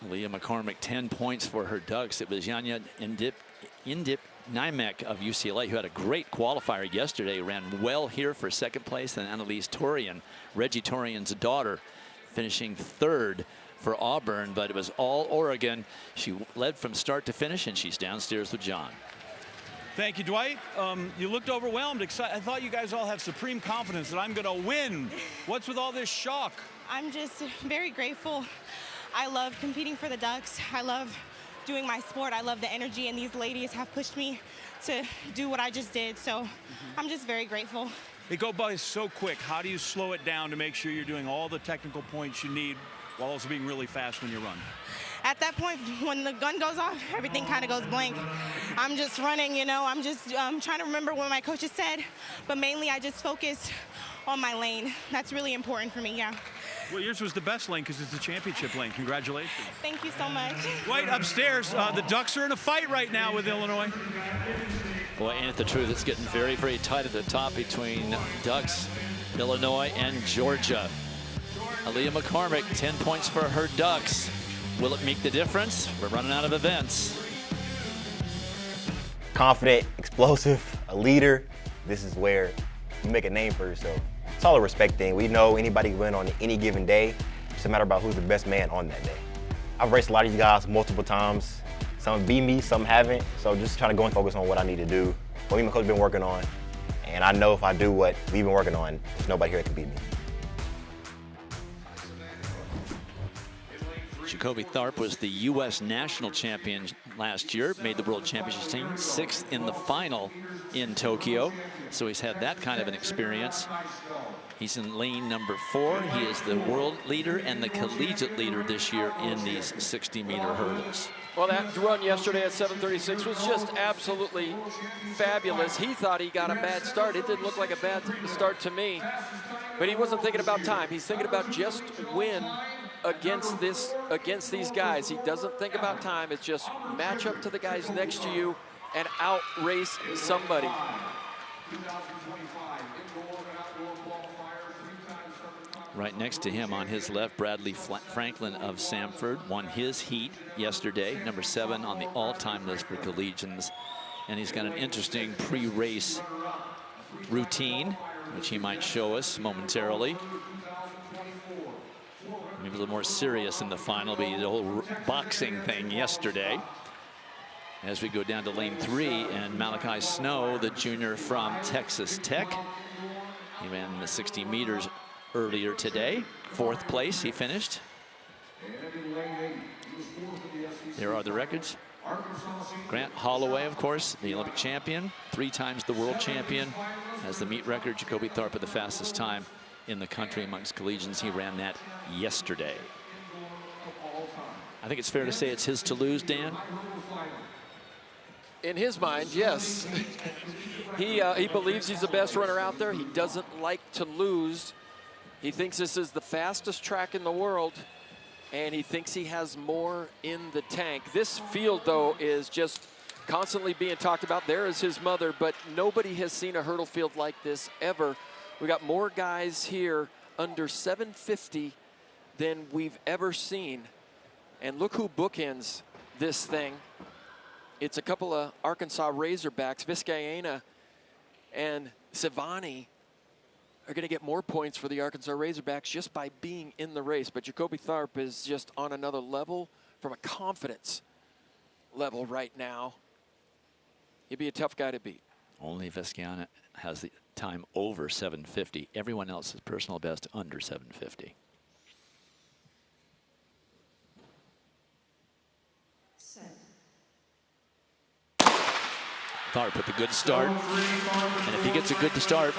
Speaker 2: Aaliyah McCormick, 10 points for her Ducks. It was Yanya Indip Naimek of UCLA, who had a great qualifier yesterday, ran well here for second place, and Annalise Torian, Reggie Torian's daughter, finishing 3rd for Auburn, but it was all Oregon. She led from start to finish, and she's downstairs with John.
Speaker 1: Thank you, Dwight. You looked overwhelmed. I thought you guys all have supreme confidence that I'm going to win. What's with all this shock?
Speaker 6: I'm just very grateful. I love competing for the Ducks. I love doing my sport. I love the energy, and these ladies have pushed me to do what I just did. So I'm just very grateful.
Speaker 1: They go by so quick. How do you slow it down to make sure you're doing all the technical points you need while also being really fast when you run?
Speaker 6: At that point, when the gun goes off, everything kind of goes blank. I'm just running, you know, I'm just trying to remember what my coaches said, but mainly I just focus on my lane. That's really important for me, yeah.
Speaker 1: Well, yours was the best lane because it's the championship lane. Congratulations.
Speaker 6: Thank you so much.
Speaker 1: Dwight, upstairs, the Ducks are in a fight right now with Illinois.
Speaker 2: Boy, ain't it the truth, it's getting very, very tight at the top between Ducks, Illinois, and Georgia. Aaliyah McCormick, 10 points for her Ducks. Will it make the difference? We're running out of events.
Speaker 17: Confident, explosive, a leader. This is where you make a name for yourself. It's all a respect thing. We know anybody can win on any given day. It's a matter about who's the best man on that day. I've raced a lot of these guys multiple times. Some beat me, some haven't. So just trying to go and focus on what I need to do, what me and my coach have been working on. And I know if I do what we've been working on, there's nobody here that can beat me.
Speaker 2: Jacoby Tharp was the U.S. national champion last year, made the World Championship team, 6th in the final in Tokyo. So he's had that kind of an experience. He's in lane number 4. He is the world leader and the collegiate leader this year in these 60-meter hurdles.
Speaker 3: Well, that run yesterday at 7:36 was just absolutely fabulous. He thought he got a bad start. It didn't look like a bad start to me. But he wasn't thinking about time. He's thinking about just win against these guys. He doesn't think about time. It's just match up to the guys next to you and out-race somebody.
Speaker 2: Right next to him on his left, Bradley Franklin of Samford won his heat yesterday, number 7 on the all-time list for collegians. And he's got an interesting pre-race routine, which he might show us momentarily. Maybe a little more serious in the final, be the whole boxing thing yesterday. As we go down to lane 3, and Malachi Snow, the junior from Texas Tech. He ran the 60 meters earlier today. 4th place he finished. There are the records. Grant Holloway, of course, the Olympic champion, 3 times the world champion. Has the meet record. Jacoby Tharp at the fastest time in the country amongst collegians. He ran that yesterday. I think it's fair to say it's his to lose, Dan.
Speaker 3: In his mind, yes. He believes he's the best runner out there. He doesn't like to lose. He thinks this is the fastest track in the world, and he thinks he has more in the tank. This field, though, is just constantly being talked about. There is his mother, but nobody has seen a hurdle field like this ever. We got more guys here under 750 than we've ever seen. And look who bookends this thing. It's a couple of Arkansas Razorbacks, Vizcaína and Savani, are going to get more points for the Arkansas Razorbacks just by being in the race. But Jacoby Tharp is just on another level from a confidence level right now. He'd be a tough guy to beat.
Speaker 2: Only Vizcaína has the time over 750. Everyone else is personal best under 750. Tharp with a good start, and if he gets a good start,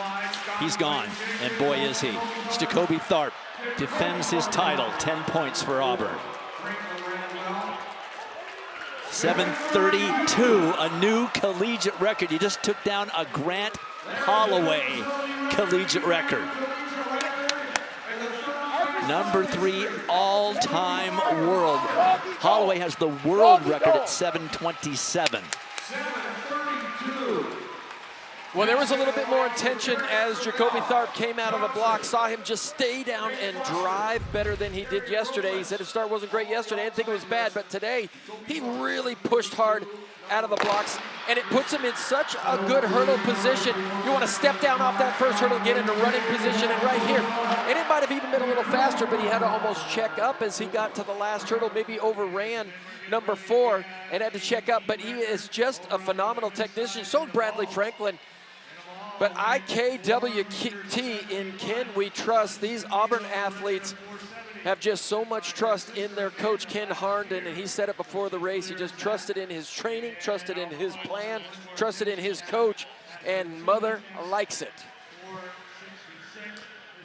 Speaker 2: he's gone, and boy is he. Jacoby Tharp defends his title, 10 points for Auburn. 7:32, a new collegiate record. He just took down a Grant Holloway collegiate record. Number 3 all-time world. Holloway has the world record at 7:27.
Speaker 3: Well, there was a little bit more intention as Jacoby Tharp came out of the block, saw him just stay down and drive better than he did yesterday. He said his start wasn't great yesterday. I didn't think it was bad, but today he really pushed hard out of the blocks, and it puts him in such a good hurdle position. You want to step down off that first hurdle, get into running position, and right here. And it might have even been a little faster, but he had to almost check up as he got to the last hurdle, maybe overran number 4 and had to check up. But he is just a phenomenal technician. So Bradley Franklin. But IKWT in Can We Trust? These Auburn athletes have just so much trust in their coach, Ken Harnden, and he said it before the race. He just trusted in his training, trusted in his plan, trusted in his coach, and Mother likes it.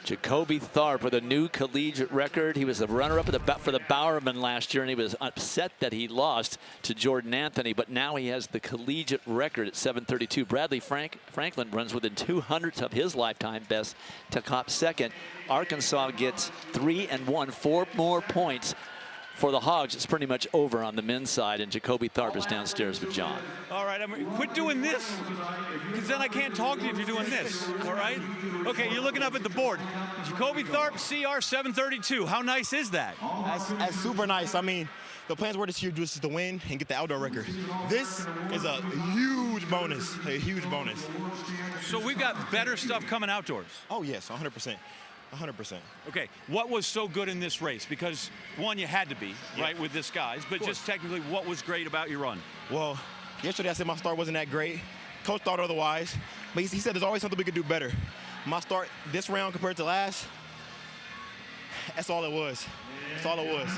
Speaker 2: Jacoby Tharp with a new collegiate record. He was the runner-up for the Bowerman last year, and he was upset that he lost to Jordan Anthony, but now he has the collegiate record at 7:32. Bradley Franklin runs within 200 of his lifetime best to cop second. Arkansas gets 3 and 1, 4 more points. For the Hogs, it's pretty much over on the men's side, and Jacoby Tharp is downstairs with John.
Speaker 1: All right, quit doing this, because then I can't talk to you if you're doing this, all right? Okay, you're looking up at the board. Jacoby Tharp, CR 732. How nice is that?
Speaker 18: That's super nice. I mean, the plans were this year just to win and get the outdoor record. This is a huge bonus, a huge bonus.
Speaker 1: So we've got better stuff coming outdoors.
Speaker 18: Oh, yes, 100%. 100%.
Speaker 1: Okay, what was so good in this race? Because, one, you had to be, right, with this guys, but just technically, what was great about your run?
Speaker 18: Well, yesterday I said my start wasn't that great. Coach thought otherwise, but he said there's always something we could do better. My start this round compared to last, that's all it was. That's all it was.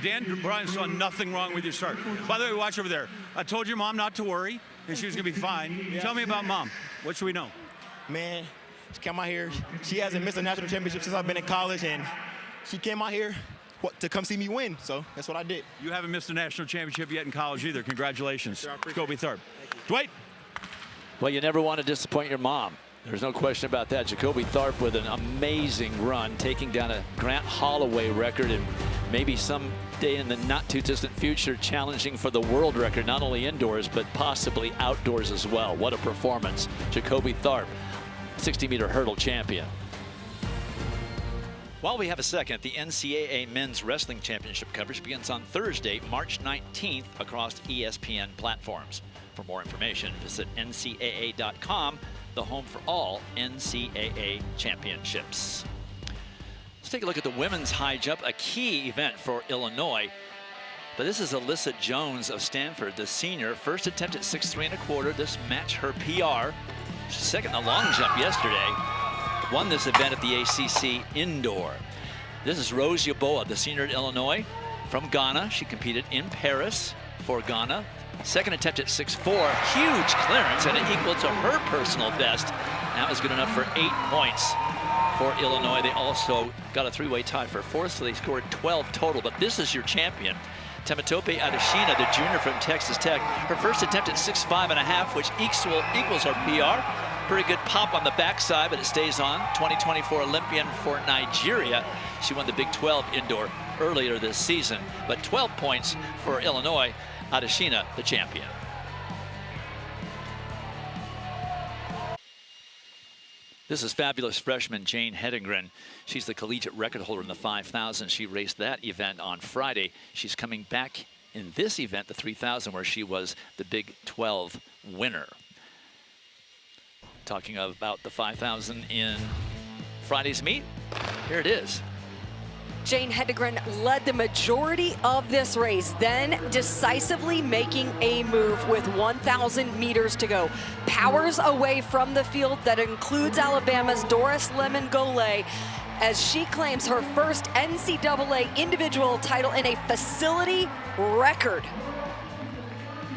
Speaker 1: Dan Bryan saw nothing wrong with your start. By the way, watch over there. I told your mom not to worry, and she was going to be fine. Yeah. Tell me about Mom. What should we know?
Speaker 18: Man, she came out here. She hasn't missed a national championship since I've been in college, and she came out here to come see me win, so that's what I did.
Speaker 1: You haven't missed a national championship yet in college either. Congratulations, Jacoby Tharp. Dwight?
Speaker 2: Well, you never want to disappoint your mom. There's no question about that. Jacoby Tharp with an amazing run, taking down a Grant Holloway record and maybe someday in the not-too-distant future challenging for the world record, not only indoors, but possibly outdoors as well. What a performance. Jacoby Tharp, 60-meter hurdle champion. While we have a second, the NCAA Men's Wrestling Championship coverage begins on Thursday, March 19th across ESPN platforms. For more information, visit ncaa.com, the home for all NCAA championships. Let's take a look at the women's high jump, a key event for Illinois. But this is Alyssa Jones of Stanford, the senior. First attempt at 6'3 1/4. This matched her PR. She's second in the long jump yesterday. Won this event at the ACC indoor. This is Rose Yeboah, the senior at Illinois from Ghana. She competed in Paris for Ghana. Second attempt at 6'4", huge clearance, and it equal to her personal best. That was good enough for 8 points for Illinois. They also got a three-way tie for fourth, so they scored 12 total. But this is your champion, Temitope Adesina, the junior from Texas Tech. Her first attempt at 6'5 1/2", which equals her PR. Pretty good pop on the backside, but it stays on. 2024 Olympian for Nigeria. She won the Big 12 indoor earlier this season, but 12 points for Illinois. Adesina, the champion. This is fabulous freshman Jane Hedengren. She's the collegiate record holder in the 5,000. She raced that event on Friday. She's coming back in this event, the 3,000, where she was the Big 12 winner. Talking about the 5,000 in Friday's meet, here it is.
Speaker 4: Jane Hedengren led the majority of this race, then decisively making a move with 1,000 meters to go. Powers away from the field that includes Alabama's Doris Lemon-Golay as she claims her first NCAA individual title in a facility record.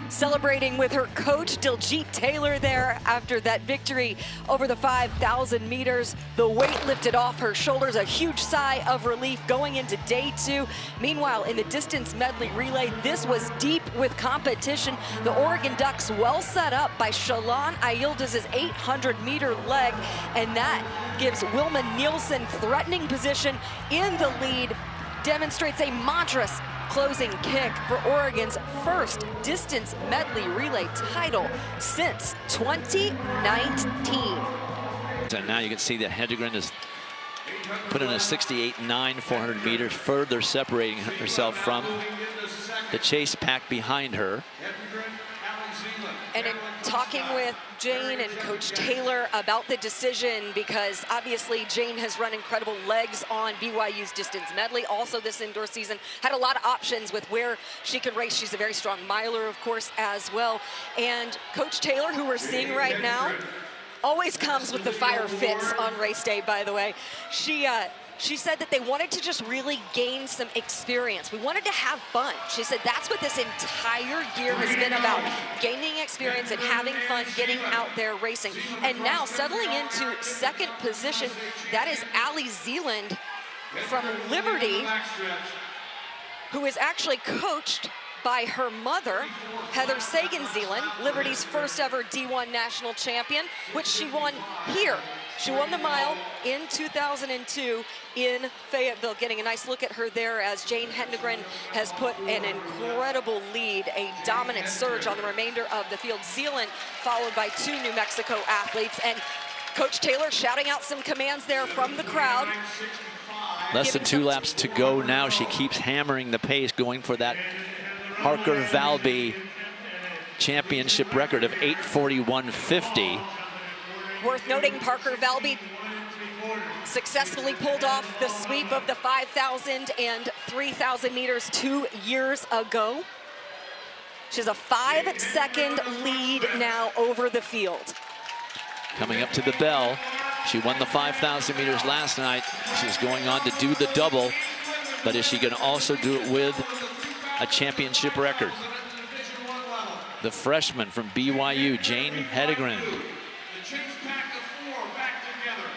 Speaker 4: Celebrating with her coach, Diljeet Taylor, there after that victory over the 5,000 meters. The weight lifted off her shoulders, a huge sigh of relief going into day two. Meanwhile, in the distance medley relay, this was deep with competition. The Oregon Ducks well set up by Shalon Ayildiz's 800-meter leg, and that gives Wilma Nielsen threatening position in the lead, demonstrates a monstrous closing kick for Oregon's first distance medley relay title since 2019.
Speaker 2: And now you can see that Hedengren is put in a 68.9 400 meters, further separating herself from the chase pack behind her.
Speaker 4: And in talking with Jane and Coach Taylor about the decision, because obviously Jane has run incredible legs on BYU's distance medley. Also this indoor season had a lot of options with where she could race. She's a very strong miler, of course, as well. And Coach Taylor, who we're seeing right now, always comes with the fire fits on race day, by the way. She said that they wanted to just really gain some experience. We wanted to have fun. She said that's what this entire year has been about, gaining experience and having fun, getting out there racing. And now settling into second position, that is Allie Zealand from Liberty, who is actually coached by her mother, Heather Sagan-Zeeland, Liberty's first ever D1 national champion, which she won here. She won the mile in 2002 in Fayetteville. Getting a nice look at her there as Jane Hedengren has put an incredible lead, a dominant surge on the remainder of the field. Zealand followed by two New Mexico athletes, and Coach Taylor shouting out some commands there from the crowd.
Speaker 2: Less than 2 laps to go now. She keeps hammering the pace, going for that Harker-Valby championship record of 8:41.50.
Speaker 4: Worth noting, Parker-Valby successfully pulled off the sweep of the 5,000 and 3,000 meters 2 years ago. She has a 5-second lead now over the field.
Speaker 2: Coming up to the bell. She won the 5,000 meters last night. She's going on to do the double, but is she going to also do it with a championship record? The freshman from BYU, Jane Hedegren,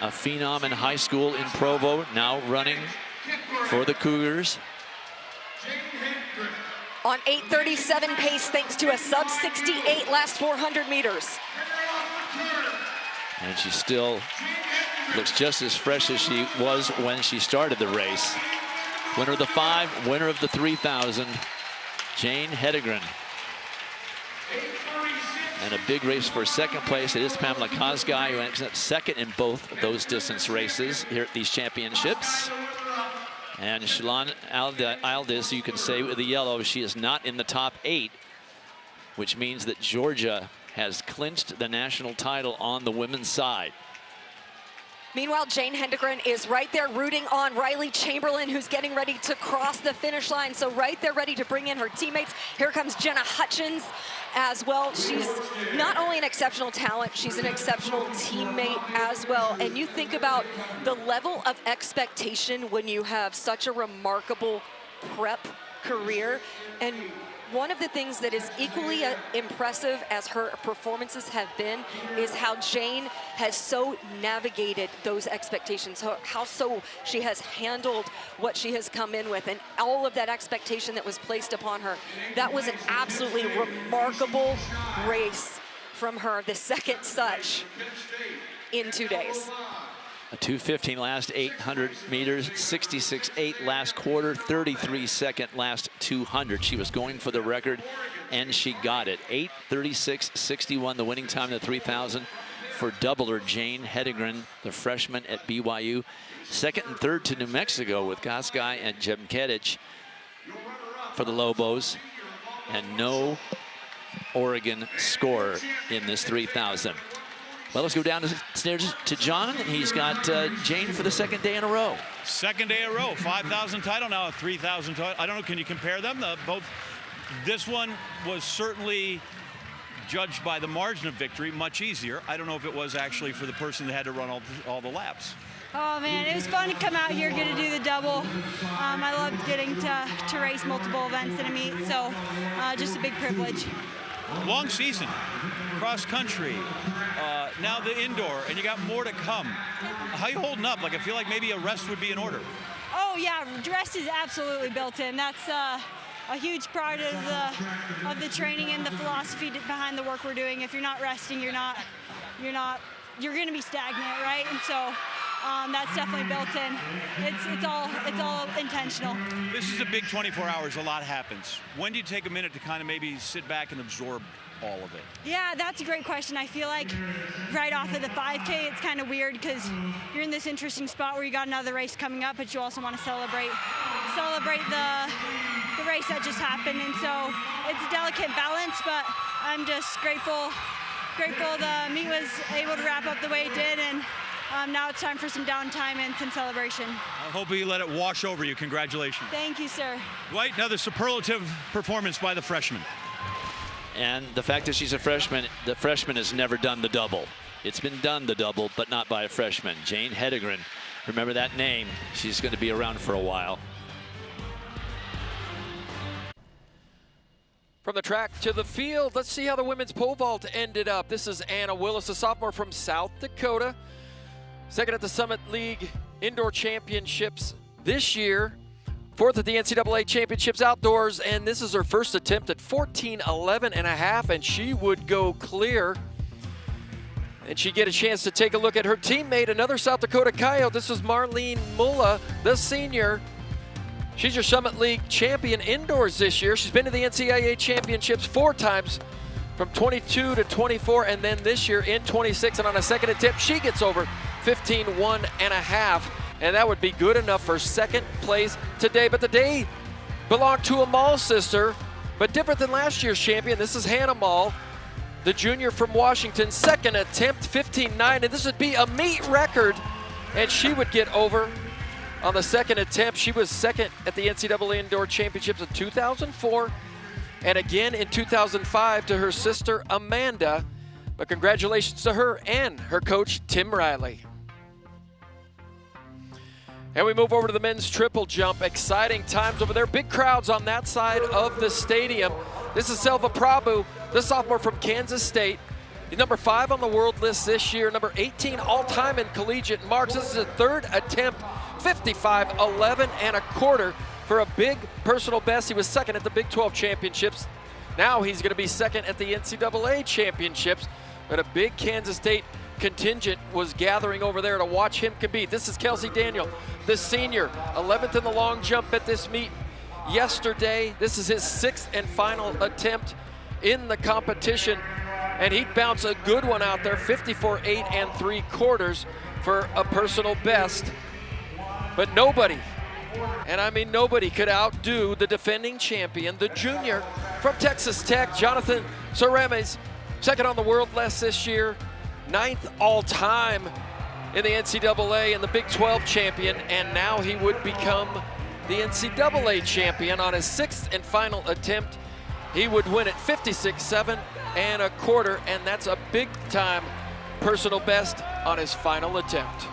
Speaker 2: a phenom in high school in Provo, now running for the Cougars.
Speaker 4: On 8:37 pace, thanks to a sub-68 last 400 meters.
Speaker 2: And she still looks just as fresh as she was when she started the race. Winner of the 5, winner of the 3,000, Jane Hedegren. And a big race for second place. It is Pamela Kosgei, who ends up second in both of those distance races here at these championships. And Shalon Aldis, you can say with the yellow, she is not in the top 8, which means that Georgia has clinched the national title on the women's side.
Speaker 4: Meanwhile, Jane Hedegren is right there rooting on Riley Chamberlain, who's getting ready to cross the finish line. So right there ready to bring in her teammates. Here comes Jenna Hutchins as well. She's not only an exceptional talent, she's an exceptional teammate as well. And you think about the level of expectation when you have such a remarkable prep career. And one of the things that is equally impressive as her performances have been is how Jane has so navigated those expectations, how she has handled what she has come in with, and all of that expectation that was placed upon her. That was an absolutely remarkable race from her, the second such in 2 days.
Speaker 2: A 2:15 last 800 meters, 66.8 last quarter, 33-second last 200. She was going for the record, and she got it. 8:36.61, the winning time in the 3,000 for doubler Jane Hedegren, the freshman at BYU. Second and third to New Mexico with Kosgei and Jemkedic for the Lobos, and no Oregon score in this 3,000. Well, let's go down the stairs to John. He's got Jane for the second day in a row.
Speaker 1: Second day in a row, 5,000 title, now a 3,000 title. I don't know, can you compare them? Both. This one was certainly judged by the margin of victory, much easier. I don't know if it was actually for the person that had to run all the laps.
Speaker 6: Oh man, it was fun to come out here, get to do the double. I loved getting to race multiple events in a meet, so just a big privilege.
Speaker 1: Long season, cross country, now the indoor, and you got more to come. How you holding up? Like, I feel like maybe a rest would be in order.
Speaker 6: Oh yeah, rest is absolutely built in. That's a huge part of the training and the philosophy behind the work we're doing. If you're not resting, you're going to be stagnant, right? And so that's definitely built in. It's all intentional.
Speaker 1: This is a big 24 hours. A lot happens. When do you take a minute to kind of maybe sit back and absorb all of it?
Speaker 6: Yeah, that's a great question. I feel like right off of the 5K, it's kind of weird because you're in this interesting spot where you got another race coming up, but you also want to celebrate the race that just happened. And so it's a delicate balance, but I'm just grateful the meet was able to wrap up the way it did, and now it's time for some downtime and some celebration.
Speaker 1: I hope you let it wash over you. Congratulations.
Speaker 6: Thank you, sir.
Speaker 1: Dwight, another superlative performance by the freshman.
Speaker 2: And the fact that she's a freshman, the freshman has never done the double. It's been done the double, but not by a freshman. Jane Hedegren, remember that name. She's going to be around for a while.
Speaker 3: From the track to the field, let's see how the women's pole vault ended up. This is Anna Willis, a sophomore from South Dakota. Second at the Summit League Indoor Championships this year. Fourth at the NCAA Championships Outdoors, and this is her first attempt at 14:11.5, and she would go clear. And she'd get a chance to take a look at her teammate, another South Dakota Coyote. This is Marlene Mulla, the senior. She's your Summit League champion indoors this year. She's been to the NCAA Championships 4 times, from 22 to 24, and then this year in 26. And on a second attempt, she gets over 15:1.5. and that would be good enough for second place today. But the day belonged to a Mall sister, but different than last year's champion. This is Hannah Mall, the junior from Washington, second attempt, 15.9, and this would be a meet record, and she would get over on the second attempt. She was second at the NCAA Indoor Championships in 2004, and again in 2005 to her sister Amanda. But congratulations to her and her coach, Tim Riley. And we move over to the men's triple jump. Exciting times over there. Big crowds on that side of the stadium. This is Selva Prabhu, the sophomore from Kansas State. He's number 5 on the world list this year, number 18 all-time in collegiate marks. This is his third attempt, 55.11 and a quarter for a big personal best. He was second at the Big 12 championships. Now he's going to be second at the NCAA championships. But a big Kansas State contingent was gathering over there to watch him compete. This is Kelsey Daniel, the senior, 11th in the long jump at this meet yesterday. This is his 6th and final attempt in the competition, and he'd bounce a good one out there, 54.8 and 3/4 for a personal best. But nobody, and I mean nobody, could outdo the defending champion, the junior from Texas Tech, Jonathan Ceremes, second on the world list this year, 9th all-time in the NCAA and the Big 12 champion, and now he would become the NCAA champion on his 6th and final attempt. He would win at 56.7 and a quarter, and that's a big-time personal best on his final attempt.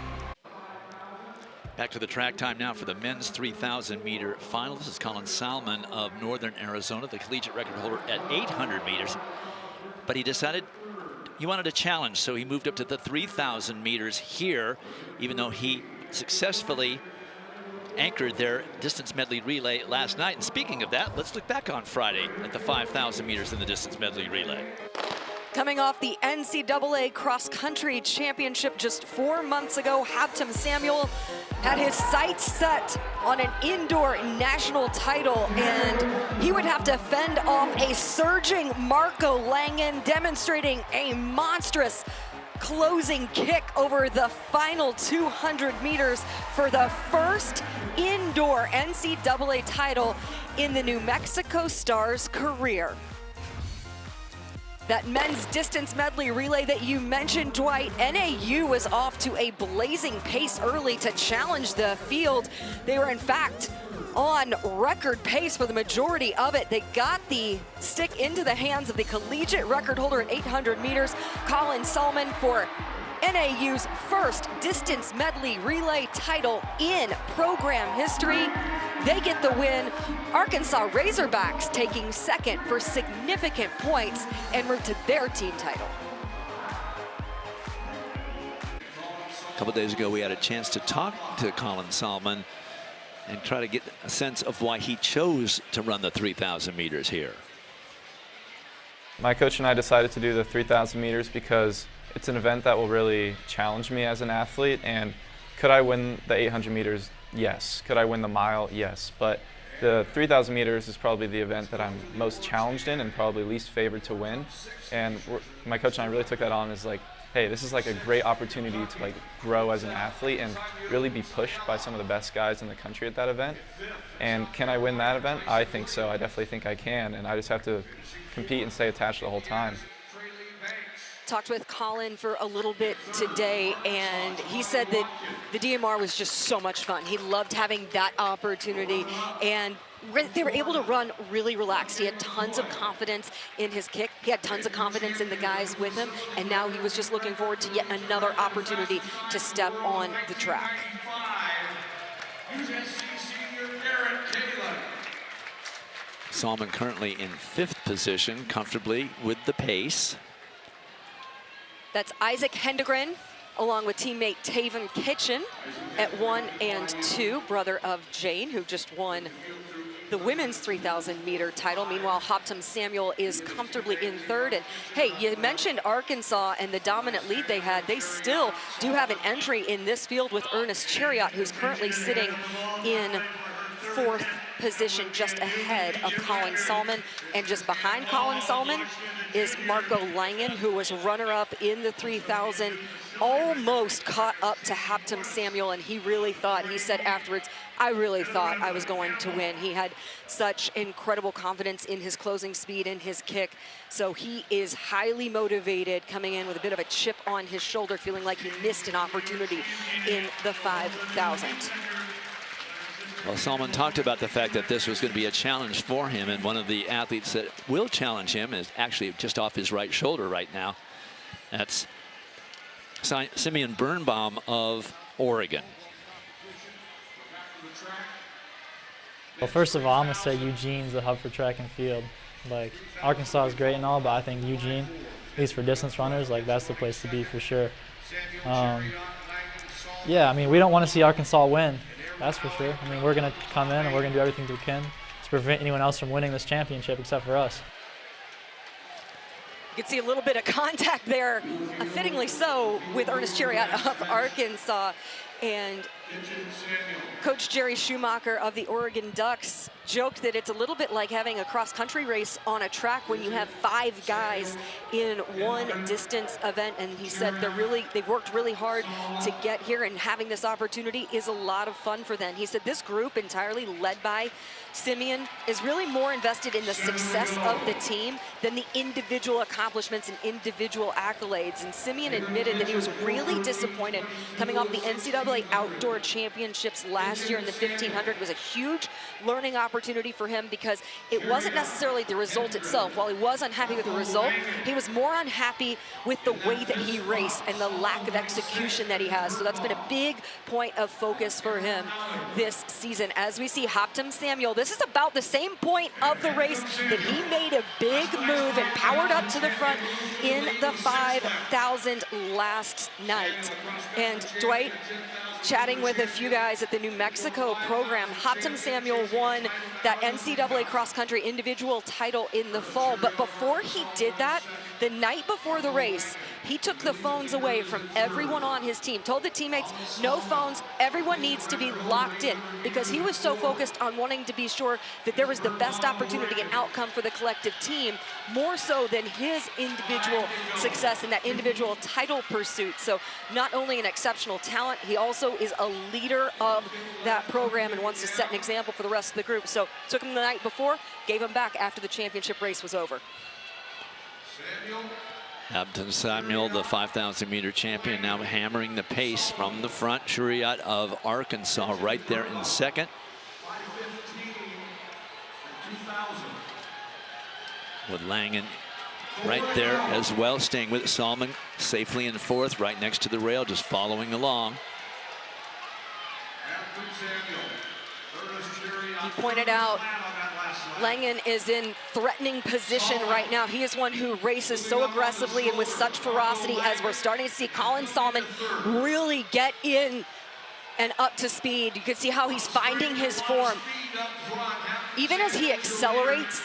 Speaker 2: Back to the track time now for the men's 3,000 meter final. This is Colin Salmon of Northern Arizona, the collegiate record holder at 800 meters. But he decided he wanted a challenge, so he moved up to the 3,000 meters here, even though he successfully anchored their distance medley relay last night. And speaking of that, let's look back on Friday at the 5,000 meters in the distance medley relay.
Speaker 4: Coming off the NCAA cross-country championship just 4 months ago, Heptathlon Samuel had his sights set on an indoor national title, and he would have to fend off a surging Marco Langen, demonstrating a monstrous closing kick over the final 200 meters for the first indoor NCAA title in the New Mexico Star's career. That men's distance medley relay that you mentioned, Dwight, NAU was off to a blazing pace early to challenge the field. They were, in fact, on record pace for the majority of it. They got the stick into the hands of the collegiate record holder at 800 meters, Colin Salmon, for NAU's first distance medley relay title in program history. They get the win. Arkansas Razorbacks taking second for significant points en route to their team title.
Speaker 2: A couple days ago, we had a chance to talk to Colin Salmon and try to get a sense of why he chose to run the 3,000 meters here.
Speaker 19: My coach and I decided to do the 3,000 meters because it's an event that will really challenge me as an athlete. And could I win the 800 meters? Yes. Could I win the mile? Yes. But the 3,000 meters is probably the event that I'm most challenged in and probably least favored to win. And my coach and I really took that on as like, hey, this is like a great opportunity to like grow as an athlete and really be pushed by some of the best guys in the country at that event. And can I win that event? I think so. I definitely think I can. And I just have to compete and stay attached the whole time.
Speaker 4: Talked with Colin for a little bit today, and he said that the DMR was just so much fun. He loved having that opportunity, and they were able to run really relaxed. He had tons of confidence in his kick. He had tons of confidence in the guys with him, and now he was just looking forward to yet another opportunity to step on the track.
Speaker 2: Salmon currently in 5th position, comfortably with the pace.
Speaker 4: That's Isaac Hendegren, along with teammate Taven Kitchen at 1 and 2, brother of Jane, who just won the women's 3,000 meter title. Meanwhile, Heptathlon Samuel is comfortably in 3rd. And hey, you mentioned Arkansas and the dominant lead they had. They still do have an entry in this field with Ernest Chariot, who's currently sitting in 4th position just ahead of Colin Salmon. And just behind Colin Salmon is Marco Langen, who was runner-up in the 3,000, almost caught up to Heptathlon Samuel, and he really thought, he said afterwards, I really thought I was going to win. He had such incredible confidence in his closing speed and his kick. So he is highly motivated, coming in with a bit of a chip on his shoulder, feeling like he missed an opportunity in the 5,000.
Speaker 2: Well, Salmon talked about the fact that this was going to be a challenge for him, and one of the athletes that will challenge him is actually just off his right shoulder right now. That's Simeon Birnbaum of Oregon.
Speaker 20: Well, first of all, I'm going to say Eugene's the hub for track and field. Like, Arkansas is great and all, but I think Eugene, at least for distance runners, like, that's the place to be for sure. Yeah, I mean, we don't want to see Arkansas win, that's for sure. I mean, we're going to come in and we're going to do everything we can to prevent anyone else from winning this championship except for us.
Speaker 4: You can see a little bit of contact there, fittingly so, with Ernest Chariot of Arkansas. And Coach Jerry Schumacher of the Oregon Ducks joked that it's a little bit like having a cross-country race on a track when you have 5 guys in one distance event. And he said they've worked really hard to get here, and having this opportunity is a lot of fun for them. He said this group, entirely led by Simeon, is really more invested in the success of the team than the individual accomplishments and individual accolades. And Simeon admitted that he was really disappointed coming off the NCAA Outdoor Championships last year in the 1500. It was a huge learning opportunity for him because it wasn't necessarily the result itself. While he was unhappy with the result, he was more unhappy with the way that he raced and the lack of execution that he has. So that's been a big point of focus for him this season. As we see Heptathlon Samuel, this is about the same point of the race that he made a big move and powered up to the front in the 5,000 last night. And Dwight, chatting with a few guys at the New Mexico program, Heptathlon Samuel won that NCAA cross-country individual title in the fall. But before he did that, the night before the race, he took the phones away from everyone on his team, told the teammates, no phones, everyone needs to be locked in, because he was so focused on wanting to be sure that there was the best opportunity and outcome for the collective team, more so than his individual success in that individual title pursuit. So not only an exceptional talent, he also is a leader of that program and wants to set an example for the rest of the group. So took him the night before, gave him back after the championship race was over.
Speaker 2: Heptathlon Samuel, the 5,000 meter champion, now hammering the pace from the front. Chariot of Arkansas right there in second. With Langen right there as well, staying with Salmon safely in fourth, right next to the rail, just following along.
Speaker 4: You pointed out Langen is in threatening position right now. He is one who races so aggressively and with such ferocity, as we're starting to see Colin Salmon really get in and up to speed. You can see how he's finding his form. Even as he accelerates,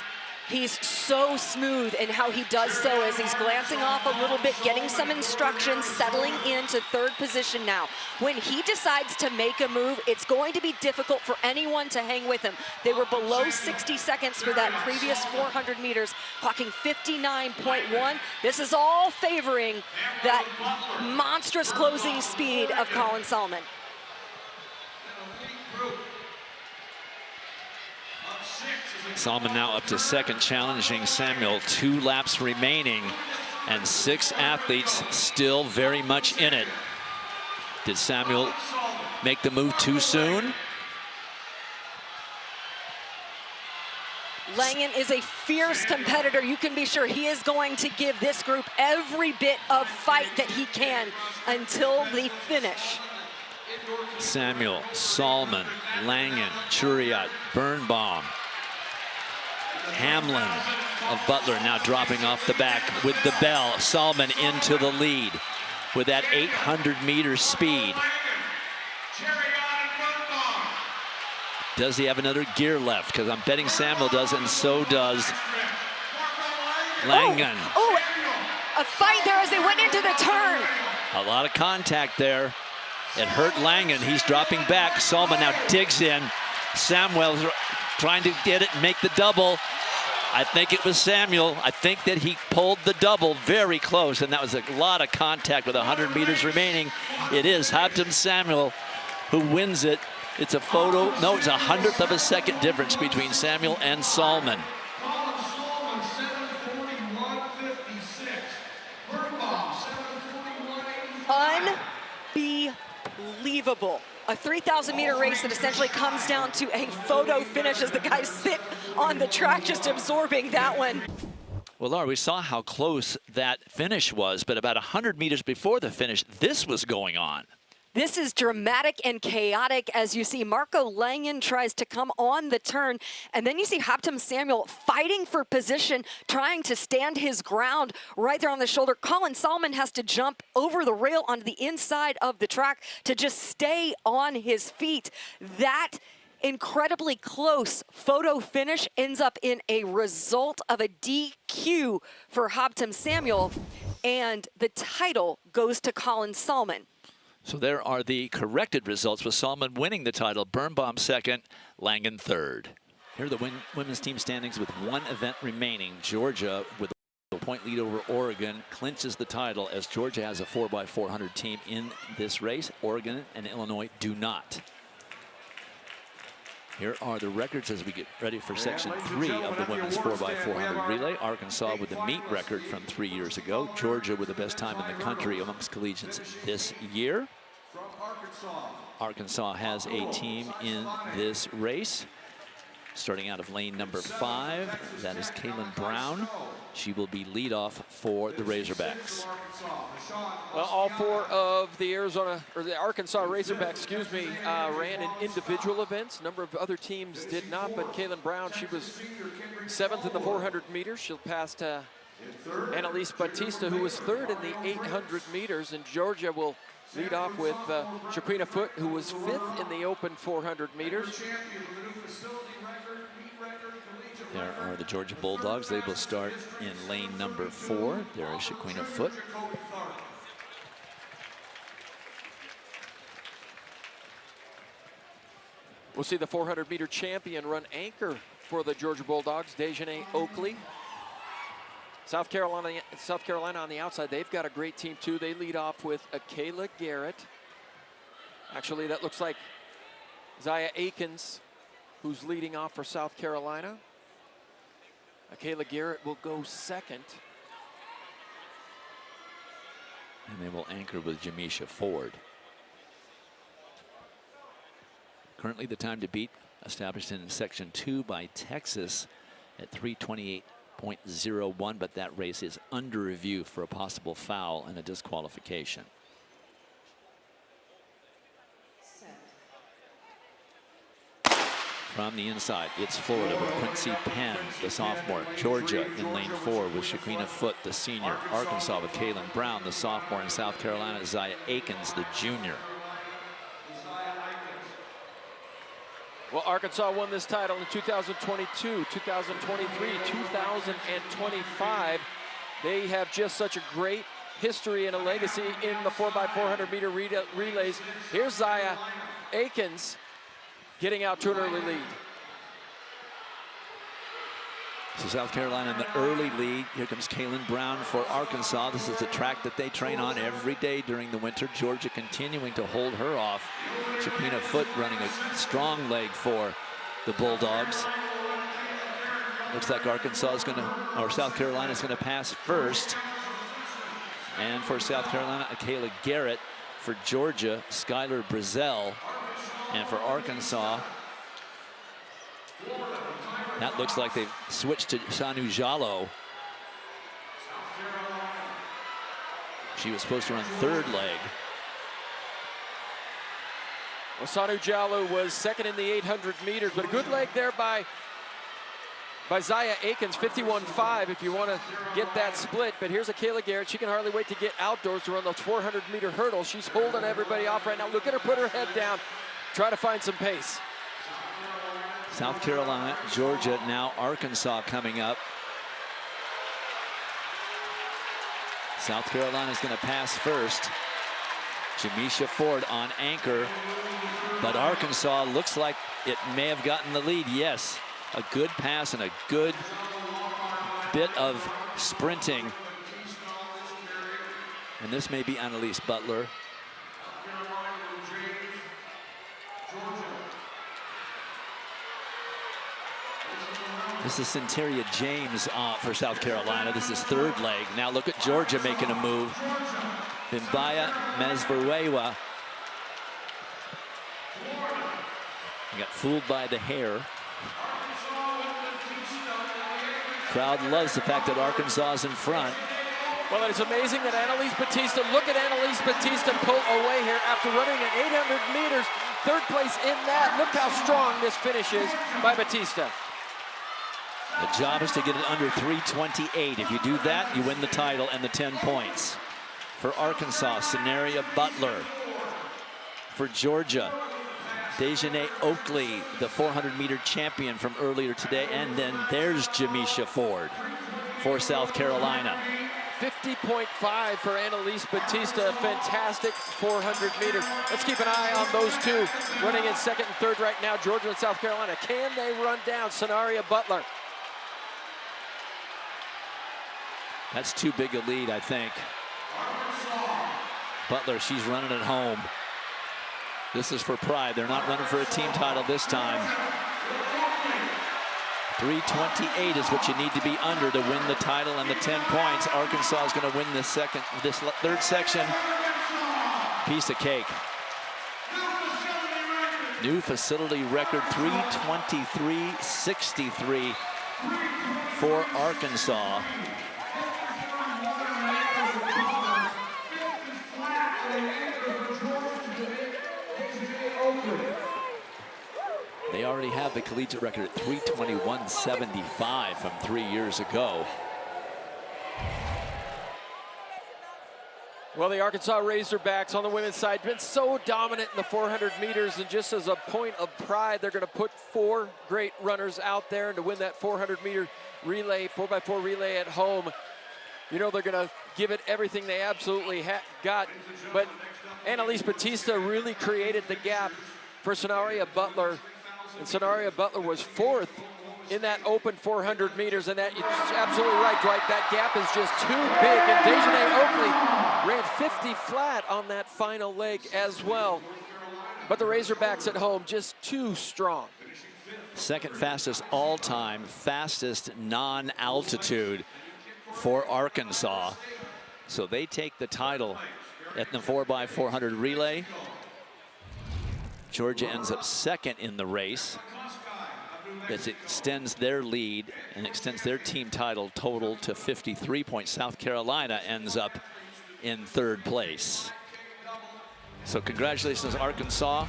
Speaker 4: he's so smooth in how he does so, as he's glancing off a little bit, getting some instructions, settling into third position now. When he decides to make a move, it's going to be difficult for anyone to hang with him. They were below 60 seconds for that previous 400 meters, clocking 59.1. This is all favoring that monstrous closing speed of Colin Salmon.
Speaker 2: Salmon now up to second, challenging Samuel. 2 laps remaining and 6 athletes still very much in it. Did Samuel make the move too soon?
Speaker 4: Langen is a fierce competitor. You can be sure he is going to give this group every bit of fight that he can until the finish.
Speaker 2: Samuel, Salmon, Langen, Chariot, Birnbaum, Hamlin of Butler now dropping off the back with the bell. Salmon into the lead with that 800 meter speed. Does he have another gear left? Because I'm betting Samuel does, and so does Langen.
Speaker 4: Oh, a fight there as they went into the turn.
Speaker 2: A lot of contact there. It hurt Langen. He's dropping back. Salmon now digs in. Samuel trying to get it and make the double. I think it was Samuel. I think that he pulled the double very close, and that was a lot of contact with 100 meters remaining. It is Heptathlon Samuel who wins it. It's a photo, no, it's 100th of a second difference between Samuel and Salmon.
Speaker 4: Unbelievable. A 3,000-meter race that essentially comes down to a photo finish as the guys sit on the track just absorbing that one.
Speaker 2: Well, Laura, we saw how close that finish was, but about 100 meters before the finish, this was going on.
Speaker 4: This is dramatic and chaotic as you see Marco Langen tries to come on the turn, and then you see Heptathlon Samuel fighting for position, trying to stand his ground right there on the shoulder. Colin Salmon has to jump over the rail onto the inside of the track to just stay on his feet. That incredibly close photo finish ends up in a result of a DQ for Heptathlon Samuel, and the title goes to Colin Salmon.
Speaker 2: So there are the corrected results with Salmon winning the title, Birnbaum second, Langen third. Here are the women's team standings with one event remaining. Georgia, with a point lead over Oregon, clinches the title as Georgia has a 4x400 team in this race. Oregon and Illinois do not. Here are the records as we get ready for section 3 of the women's 4x400 relay. Arkansas with the meet record from 3 years ago. Georgia with the best time in the country amongst collegiates this year. Arkansas has a team in this race. Starting out of lane number 5, that is Kaylin Brown. She will be leadoff for the Razorbacks.
Speaker 3: Well, all 4 of the Arkansas Razorbacks, ran in individual events. A number of other teams did not, but Kaylin Brown, she was 7th in the 400 meters. She'll pass to Annalise Batista, who was 3rd in the 800 meters, and Georgia will lead off with Shaquina Foote, who was 5th in the open 400 meters.
Speaker 2: There are the Georgia Bulldogs. They will start in lane number 4. There is Shaquina Foote.
Speaker 3: We'll see the 400-meter champion run anchor for the Georgia Bulldogs, Dejanay Oakley. South Carolina on the outside, they've got a great team too. They lead off with Akayla Garrett. Actually, that looks like Zaya Akins, who's leading off for South Carolina. Akayla Garrett will go 2nd.
Speaker 2: And they will anchor with Jamisha Ford. Currently the time to beat established in section 2 by Texas at 3:28.01, but that race is under review for a possible foul and a disqualification. From the inside, it's Florida with Quincy Penn, the sophomore. Georgia in lane 4 with Shaquina Foote, the senior. Arkansas with Kaylin Brown, the sophomore. And South Carolina, Zaya Akins, the junior.
Speaker 3: Well, Arkansas won this title in 2022, 2023, 2025. They have just such a great history and a legacy in the 4x400 meter relays. Here's Zaya Akins getting out to an early lead.
Speaker 2: So South Carolina in the early lead. Here comes Kaylin Brown for Arkansas. This is a track that they train on every day during the winter. Georgia continuing to hold her off. Shaquina Foote running a strong leg for the Bulldogs. Looks like South Carolina is going to pass first. And for South Carolina, Akayla Garrett. For Georgia, Skylar Brazel. And for Arkansas, that looks like they've switched to Sanu Jallow. She was supposed to run 3rd leg.
Speaker 3: Well, Sanu Jallow was 2nd in the 800 meters, but a good leg there by Zaya Akins, 51.5 if you want to get that split. But here's Akayla Garrett. She can hardly wait to get outdoors to run those 400-meter hurdles. She's holding everybody off right now. Look at her put her head down, try to find some pace.
Speaker 2: South Carolina, Georgia, now Arkansas coming up. South Carolina is going to pass first. Jamisha Ford on anchor, but Arkansas looks like it may have gotten the lead. Yes, A good pass and a good bit of sprinting. And this may be Annalise Butler. This is Centeria James for South Carolina. This is third leg. Now look at Georgia making a move. Bimbaya Mesverewa. Got fooled by the hair. Crowd loves the fact that Arkansas is in front.
Speaker 3: Well, it's amazing that Annalise Batista, look at Annalise Batista pull away here after running at 800 meters. Third place in that. Look how strong this finish is by Batista.
Speaker 2: The job is to get it under 3:28. If you do that, you win the title and the 10 points. For Arkansas, Scenaria Butler. For Georgia, Dejanay Oakley, the 400-meter champion from earlier today. And then there's Jamisha Ford for South Carolina.
Speaker 3: 50.5 for Annalise Batista. Fantastic 400 meters. Let's keep an eye on those two running in second and third right now, Georgia and South Carolina. Can they run down Scenaria Butler?
Speaker 2: That's too big a lead, I think. Butler, she's running at home. This is for pride. They're not running for a team title this time. 3:28 is what you need to be under to win the title and the 10 points. Arkansas is going to win this third section. Piece of cake. New facility record, 3:23.63 for Arkansas. They already have the collegiate record at 3:21.75 from 3 years ago.
Speaker 3: Well, the Arkansas Razorbacks on the women's side been so dominant in the 400 meters, and just as a point of pride, they're going to put 4 great runners out there, and to win that 400-meter relay, 4x4 relay at home, you know they're going to give it everything they absolutely got. But Annalise Batista really created the gap for Scenaria Butler. And Scenaria Butler was 4th in that open 400 meters, and that you're absolutely right, Dwight. That gap is just too big, and Dejanay Oakley ran 50 flat on that final leg as well. But the Razorbacks at home just too strong.
Speaker 2: Second fastest all-time, fastest non-altitude for Arkansas. So they take the title at the 4x400 relay. Georgia ends up second in the race. This extends their lead and extends their team title total to 53 points. South Carolina ends up in third place. So congratulations, Arkansas.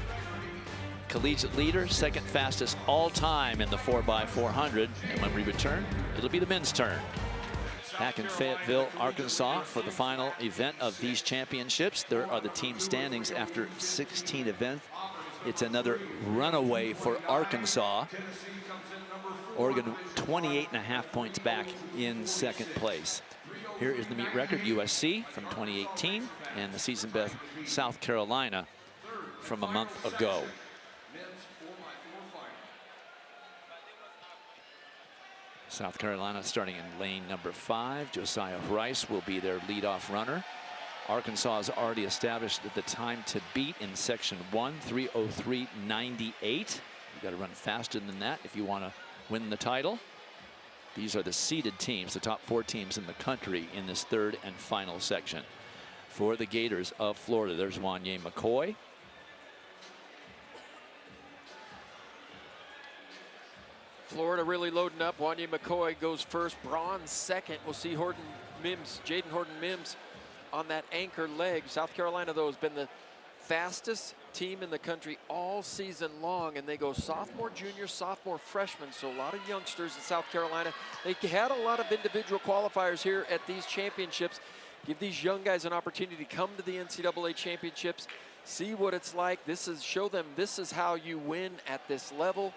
Speaker 2: Collegiate leader, second fastest all time in the 4x400. And when we return, it'll be the men's turn. Back in Fayetteville, Arkansas for the final event of these championships. There are the team standings after 16 events. It's another runaway for Arkansas. Oregon 28.5 points back in second place. Here is the meet record, USC from 2018, and the season best South Carolina from a month ago. South Carolina starting in lane number 5. Josiah Rice will be their leadoff runner. Arkansas has already established the time to beat in section 1, 3:03.98. You've got to run faster than that if you want to win the title. These are the seeded teams, the top 4 teams in the country in this third and final section. For the Gators of Florida, there's Wanye McCoy.
Speaker 3: Florida really loading up. Wanye McCoy goes first, bronze second. We'll see Horton Mims, Jaden Horton Mims on that anchor leg. South Carolina, though, has been the fastest team in the country all season long, and they go sophomore, junior, sophomore, freshman, so a lot of youngsters in South Carolina. They had a lot of individual qualifiers here at these championships. Give these young guys an opportunity to come to the NCAA championships, see what it's like. Show them this is how you win at this level.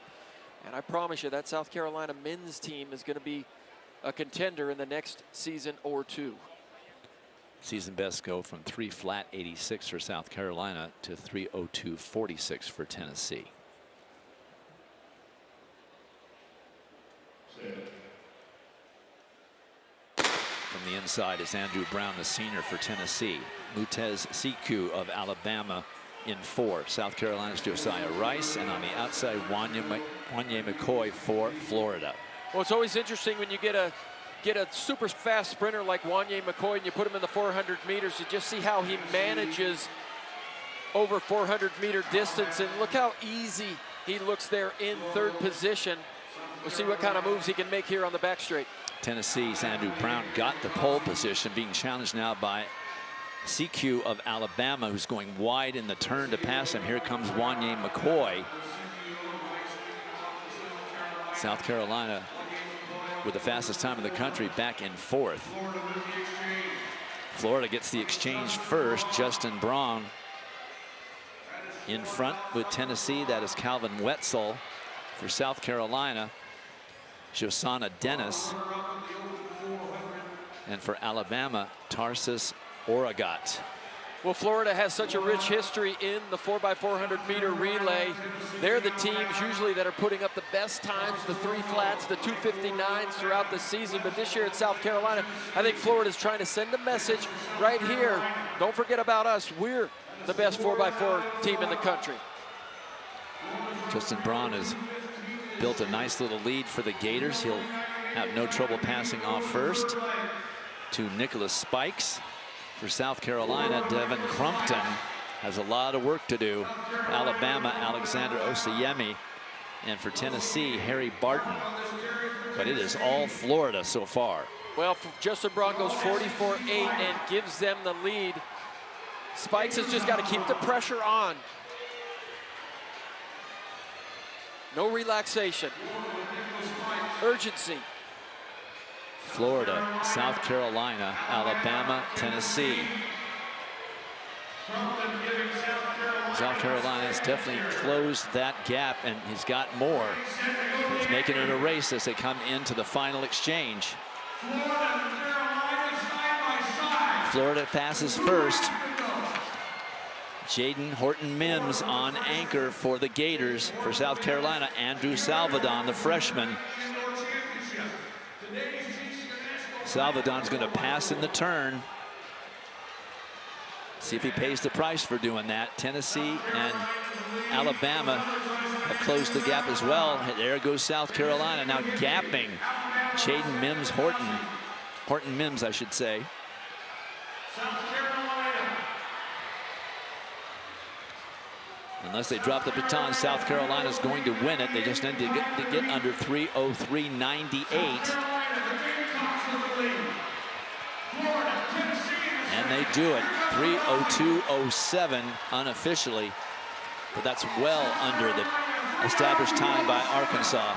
Speaker 3: And I promise you that South Carolina men's team is going to be a contender in the next season or two.
Speaker 2: Season best go from 3:86 for South Carolina to 3:02.46 for Tennessee. From the inside is Andrew Brown, the senior for Tennessee. Mutez Siku of Alabama in 4. South Carolina's Josiah Rice, and on the outside, Wanye McCoy for Florida.
Speaker 3: Well, it's always interesting when you get a super fast sprinter like Wanye McCoy and you put him in the 400 meters to just see how he manages over 400-meter distance. And look how easy he looks there in 3rd position. We'll see what kind of moves he can make here on the back straight.
Speaker 2: Tennessee's Andrew Brown got the pole position, being challenged now by CQ of Alabama, who's going wide in the turn to pass him. Here comes Wanye McCoy. South Carolina with the fastest time in the country, back in 4th. Florida gets the exchange first. Justin Braun in front with Tennessee. That is Calvin Wetzel for South Carolina. Josana Dennis. And for Alabama, Tarsus Oragat.
Speaker 3: Well, Florida has such a rich history in the 4x400 meter relay. They're the teams usually that are putting up the best times, the 3 flats, the 259s throughout the season. But this year at South Carolina, I think Florida's trying to send a message right here. Don't forget about us. We're the best 4x4 team in the country.
Speaker 2: Justin Braun has built a nice little lead for the Gators. He'll have no trouble passing off first to Nicholas Spikes. For South Carolina, Devin Crumpton has a lot of work to do. Alabama, Alexander Osayemi. And for Tennessee, Harry Barton. But it is all Florida so far.
Speaker 3: Well, Justin Braun goes 44.8 and gives them the lead. Spikes has just got to keep the pressure on. No relaxation. Urgency.
Speaker 2: Florida, South Carolina, Alabama, Tennessee. South Carolina has definitely closed that gap, and he's got more. He's making it a race as they come into the final exchange. Florida passes first. Jaden Horton-Mims on anchor for the Gators. For South Carolina, Andrew Salvadon, the freshman. Salvadon's going to pass in the turn. See if he pays the price for doing that. Tennessee and Alabama have closed the gap as well. There goes South Carolina now gapping Jaden Mims Horton. Horton Mims, I should say. Unless they drop the baton, South Carolina's going to win it. They just need to get under 3:03.98. And they do it. 3:02.07 unofficially. But that's well under the established time by Arkansas.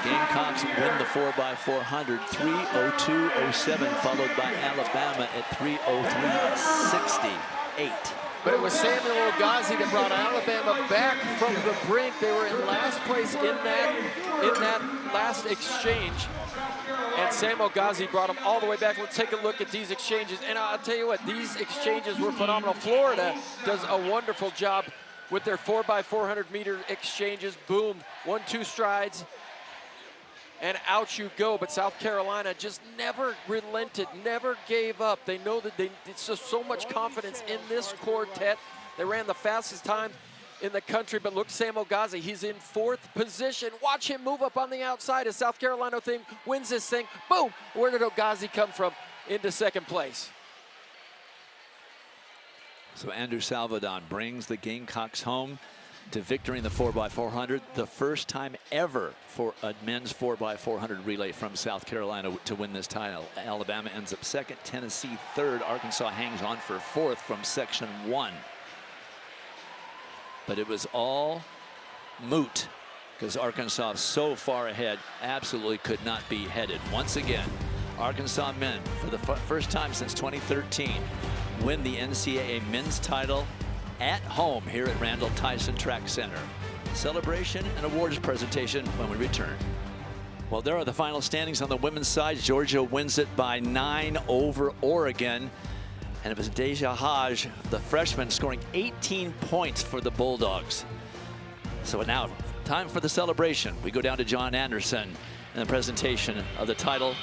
Speaker 2: Gamecocks win the 4x400, 3:02.07, followed by Alabama at 3:03.68.
Speaker 3: But it was Samuel Ogazi that brought Alabama back from the brink. They were in last place in that last exchange. And Sam Ogazi brought them all the way back. Let's take a look at these exchanges. And I'll tell you what, these exchanges were phenomenal. Florida does a wonderful job with their 4x400 meter exchanges. Boom, 1-2 strides, and out you go. But South Carolina just never relented, never gave up. They know that it's just so much confidence in this quartet. They ran the fastest time in the country, but look, Sam Ogazi, he's in 4th position. Watch him move up on the outside as South Carolina wins this thing. Boom, where did Ogazi come from? Into 2nd place.
Speaker 2: So Andrew Salvadon brings the Gamecocks home to victory in the 4x400, the first time ever for a men's 4x400 relay from South Carolina to win this title. Alabama ends up 2nd, Tennessee 3rd. Arkansas hangs on for 4th from Section 1. But it was all moot because Arkansas so far ahead, absolutely could not be headed. Once again, Arkansas men, for the first time since 2013, win the NCAA men's title at home here at Randall Tyson Track Center. Celebration and awards presentation when we return. Well, there are the final standings on the women's side. Georgia wins it by 9 over Oregon. And it was Deja Haj, the freshman, scoring 18 points for the Bulldogs. So now, time for the celebration. We go down to John Anderson and the presentation of the title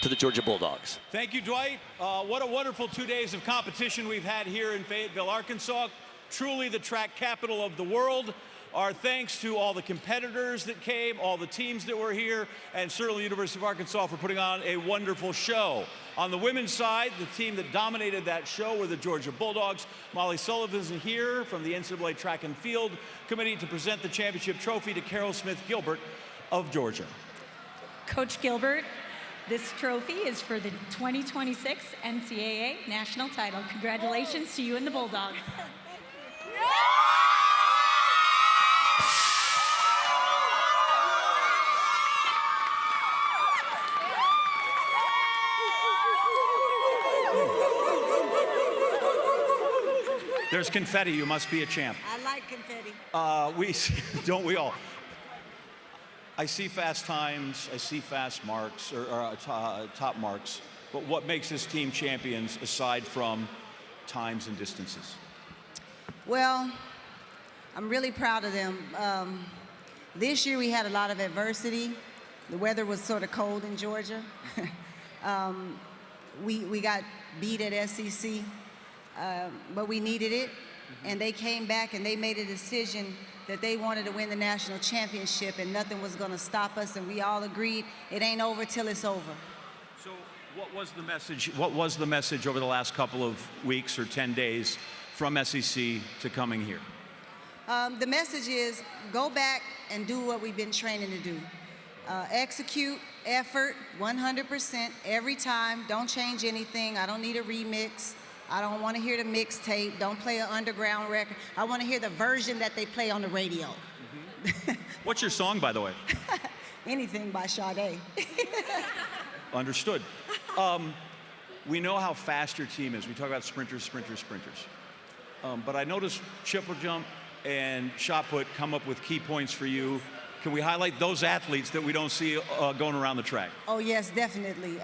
Speaker 2: to the Georgia Bulldogs.
Speaker 1: Thank you, Dwight. What a wonderful 2 days of competition we've had here in Fayetteville, Arkansas. Truly the track capital of the world. Our thanks to all the competitors that came, all the teams that were here, and certainly University of Arkansas for putting on a wonderful show. On the women's side, the team that dominated that show were the Georgia Bulldogs. Molly Sullivan's here from the NCAA Track and Field Committee to present the championship trophy to Carol Smith Gilbert of Georgia.
Speaker 21: Coach Gilbert, this trophy is for the 2026 NCAA national title. Congratulations to you and the Bulldogs.
Speaker 1: There's confetti. You must be a champ.
Speaker 21: I like confetti.
Speaker 1: Don't we all? I see fast times. I see fast marks or top marks. But what makes this team champions aside from times and distances?
Speaker 22: Well, I'm really proud of them. This year we had a lot of adversity. The weather was sort of cold in Georgia. We got beat at SEC. But we needed it, and they came back and they made a decision that they wanted to win the national championship, and nothing was going to stop us, and we all agreed it ain't over till it's over.
Speaker 1: So what was the message? What was the message over the last couple of weeks or 10 days from SEC to coming here?
Speaker 22: The message is go back and do what we've been training to do. Execute, effort, 100% every time. Don't change anything. I don't need a remix. I don't want to hear the mixtape. Don't play an underground record. I want to hear the version that they play on the radio.
Speaker 1: Mm-hmm. What's your song, by the way?
Speaker 22: Anything by Sade.
Speaker 1: Understood. We know how fast your team is. We talk about sprinters. But I noticed triple jump and shot put come up with key points for you. Can we highlight those athletes that we don't see going around the track?
Speaker 22: Oh, yes, definitely.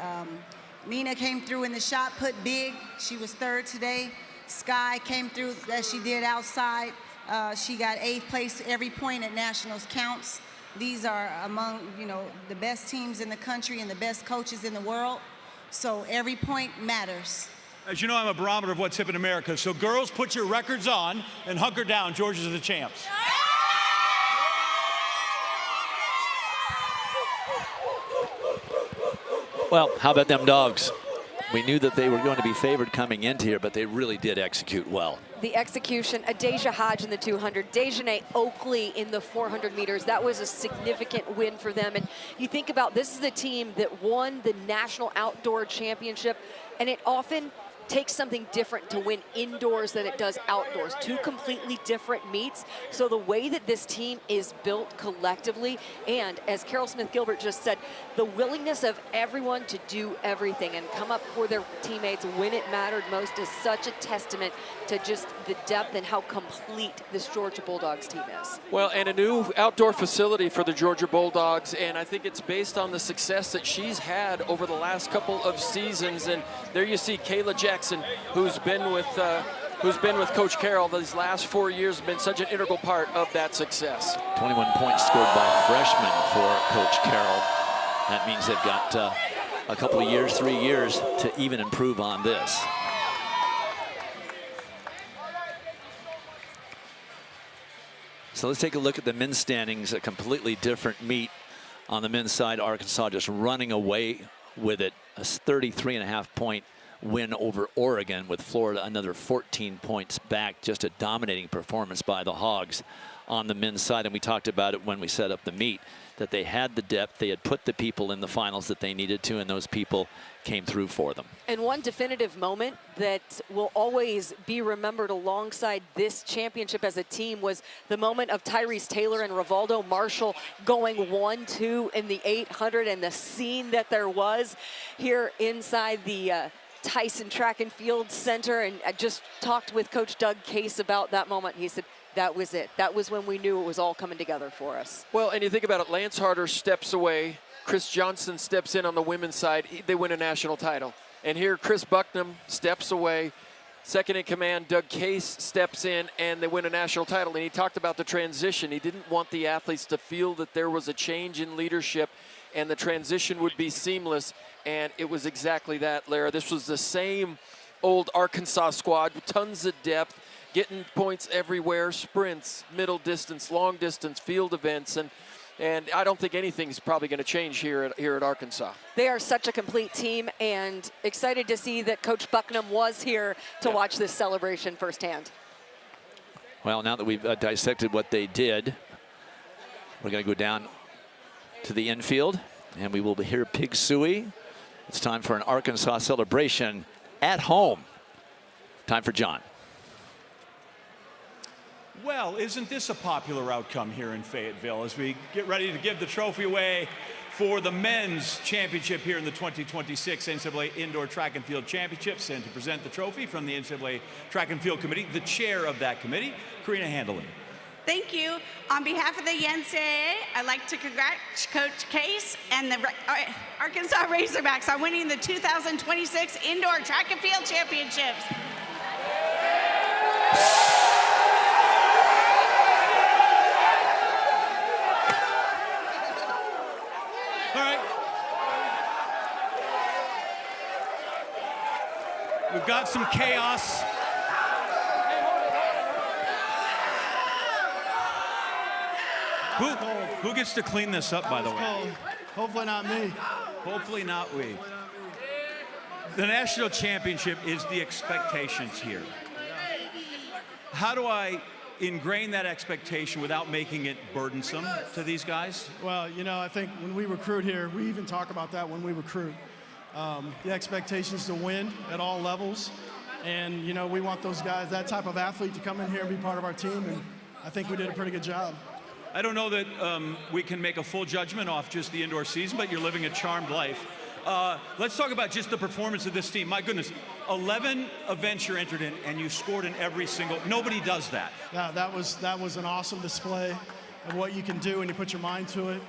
Speaker 22: Nina came through in the shot put big. She was third today. Sky came through as she did outside. She got 8th place. Every point at nationals counts. These are among, the best teams in the country and the best coaches in the world. So every point matters.
Speaker 1: As you know, I'm a barometer of what's hip in America. So girls, put your records on and hunker down. Georgia's the champs.
Speaker 2: Well, how about them dogs? We knew that they were going to be favored coming into here, but they really did execute well.
Speaker 4: The execution, Adasia Hodge in the 200, Dejanay Oakley in the 400 meters. That was a significant win for them. And you think about this is the team that won the National Outdoor Championship, and it often takes something different to win indoors than it does outdoors. Two completely different meets. So the way that this team is built collectively, and as Carol Smith Gilbert just said, the willingness of everyone to do everything and come up for their teammates when it mattered most is such a testament to just the depth and how complete this Georgia Bulldogs team is.
Speaker 3: Well, and a new outdoor facility for the Georgia Bulldogs, and I think it's based on the success that she's had over the last couple of seasons. And there you see Kayla Jackson, who's been with Coach Carroll these last 4 years, been such an integral part of that success.
Speaker 2: 21 points scored by freshmen for Coach Carroll. That means they've got a couple of years, 3 years to even improve on this. So let's take a look at the men's standings, a completely different meet. On the men's side, Arkansas just running away with it, a 33.5-point win over Oregon, with Florida another 14 points back. Just a dominating performance by the Hogs on the men's side. And we talked about it when we set up the meet, that they had the depth, they had put the people in the finals that they needed to, and those people came through for them.
Speaker 4: And one definitive moment that will always be remembered alongside this championship as a team was the moment of Tyrese Taylor and Rivaldo Marshall going 1-2 in the 800, and the scene that there was here inside the Tyson Track and Field Center. And I just talked with Coach Doug Case about that moment. He said, that was it. That was when we knew it was all coming together for us.
Speaker 3: Well, and you think about it, Lance Harder steps away. Chris Johnson steps in on the women's side. They win a national title. And here Chris Bucknam steps away. Second in command, Doug Case steps in, and they win a national title. And he talked about the transition. He didn't want the athletes to feel that there was a change in leadership. and the transition would be seamless, and it was exactly that, Lara. This was the same old Arkansas squad, tons of depth, getting points everywhere, sprints, middle distance, long distance, field events, and I don't think anything's probably going to change here at Arkansas.
Speaker 4: They are such a complete team, and excited to see that Coach Bucknam was here to watch this celebration firsthand.
Speaker 2: Well, now that we've dissected what they did, we're going to go down to the infield, and we will hear Pig Suey. It's time for an Arkansas celebration at home. Time for John.
Speaker 1: Well, isn't this a popular outcome here in Fayetteville as we get ready to give the trophy away for the men's championship here in the 2026 NCAA Indoor Track and Field Championships, and to present the trophy from the NCAA Track and Field Committee, the chair of that committee, Karina Handelin.
Speaker 7: Thank you. On behalf of the NCAA, I'd like to congratulate Coach Case and the Arkansas Razorbacks on winning the 2026 Indoor Track and Field Championships.
Speaker 1: All right. We've got some chaos. Who gets to clean this up, by the way?
Speaker 5: Hopefully not me.
Speaker 1: Hopefully not we. The national championship is the expectations here. How do I ingrain that expectation without making it burdensome to these guys?
Speaker 5: Well, you know, I think when we recruit here, we even talk about that when we recruit. The expectations to win at all levels. And, you know, we want those guys, that type of athlete, to come in here and be part of our team. And I think we did a pretty good job.
Speaker 1: I don't know that we can make a full judgment off just the indoor season, but you're living a charmed life. Let's talk about just the performance of this team. My goodness, 11 events you're entered in, and you scored in every single. Nobody does that.
Speaker 5: Yeah, that was an awesome display of what you can do when you put your mind to it.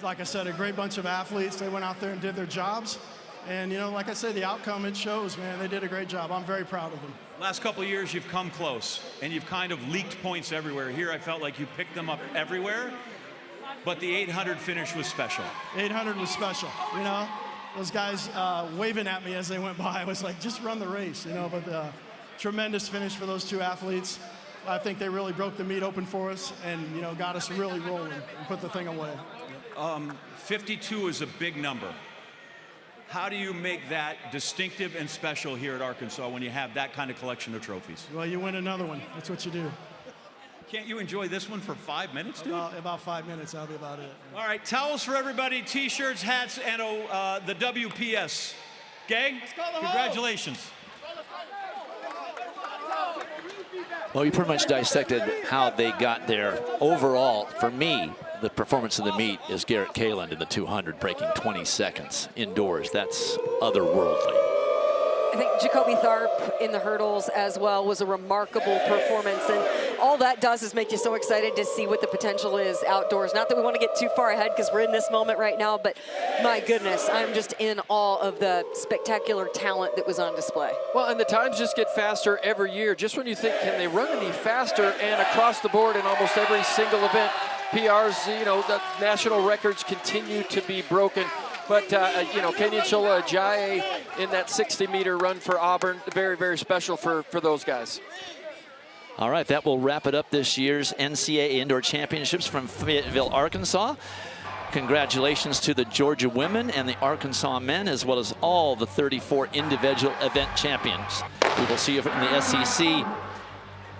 Speaker 5: Like I said, a great bunch of athletes. They went out there and did their jobs. And, you know, like I said, the outcome, it shows, man. They did a great job. I'm very proud of them.
Speaker 1: Last couple of years, you've come close, and you've kind of leaked points everywhere. Here, I felt like you picked them up everywhere, but the 800 finish was special.
Speaker 5: 800 was special, you know. Those guys waving at me as they went by. I was like, just run the race, you know. But tremendous finish for those two athletes. I think they really broke the meat open for us and, you know, got us really rolling and put the thing away.
Speaker 1: 52 is a big number. How do you make that distinctive and special here at Arkansas when you have that kind of collection of trophies?
Speaker 5: Well, you win another one. That's what you do.
Speaker 1: Can't you enjoy this one for 5 minutes, dude?
Speaker 5: About 5 minutes, that'll be about it.
Speaker 1: All right, towels for everybody, T-shirts, hats, and the WPS. Gang, congratulations.
Speaker 2: Well, you pretty much dissected how they got there. Overall, for me, the performance of the meet is Garrett Kaland in the 200, breaking 20 seconds indoors. That's otherworldly.
Speaker 4: I think Jacoby Tharp in the hurdles as well was a remarkable performance, and all that does is make you so excited to see what the potential is outdoors. Not that we want to get too far ahead because we're in this moment right now, but my goodness, I'm just in awe of the spectacular talent that was on display.
Speaker 3: Well, and the times just get faster every year. Just when you think, can they run any faster, and across the board in almost every single event, PRs, you know, the national records continue to be broken. But, you know, Kenyon Chola Ajayi in that 60-meter run for Auburn, very, very special for those guys.
Speaker 2: All right, that will wrap it up this year's NCAA Indoor Championships from Fayetteville, Arkansas. Congratulations to the Georgia women and the Arkansas men, as well as all the 34 individual event champions. We will see you from the SEC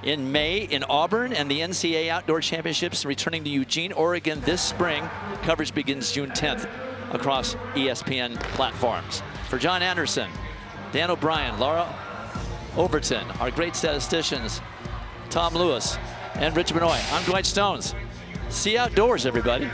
Speaker 2: in May in Auburn, and the NCAA Outdoor Championships returning to Eugene, Oregon this spring. Coverage begins June 10th across ESPN platforms. For John Anderson, Dan O'Brien, Laura Overton, our great statisticians, Tom Lewis, and Rich Benoit, I'm Dwight Stones. See you outdoors, everybody.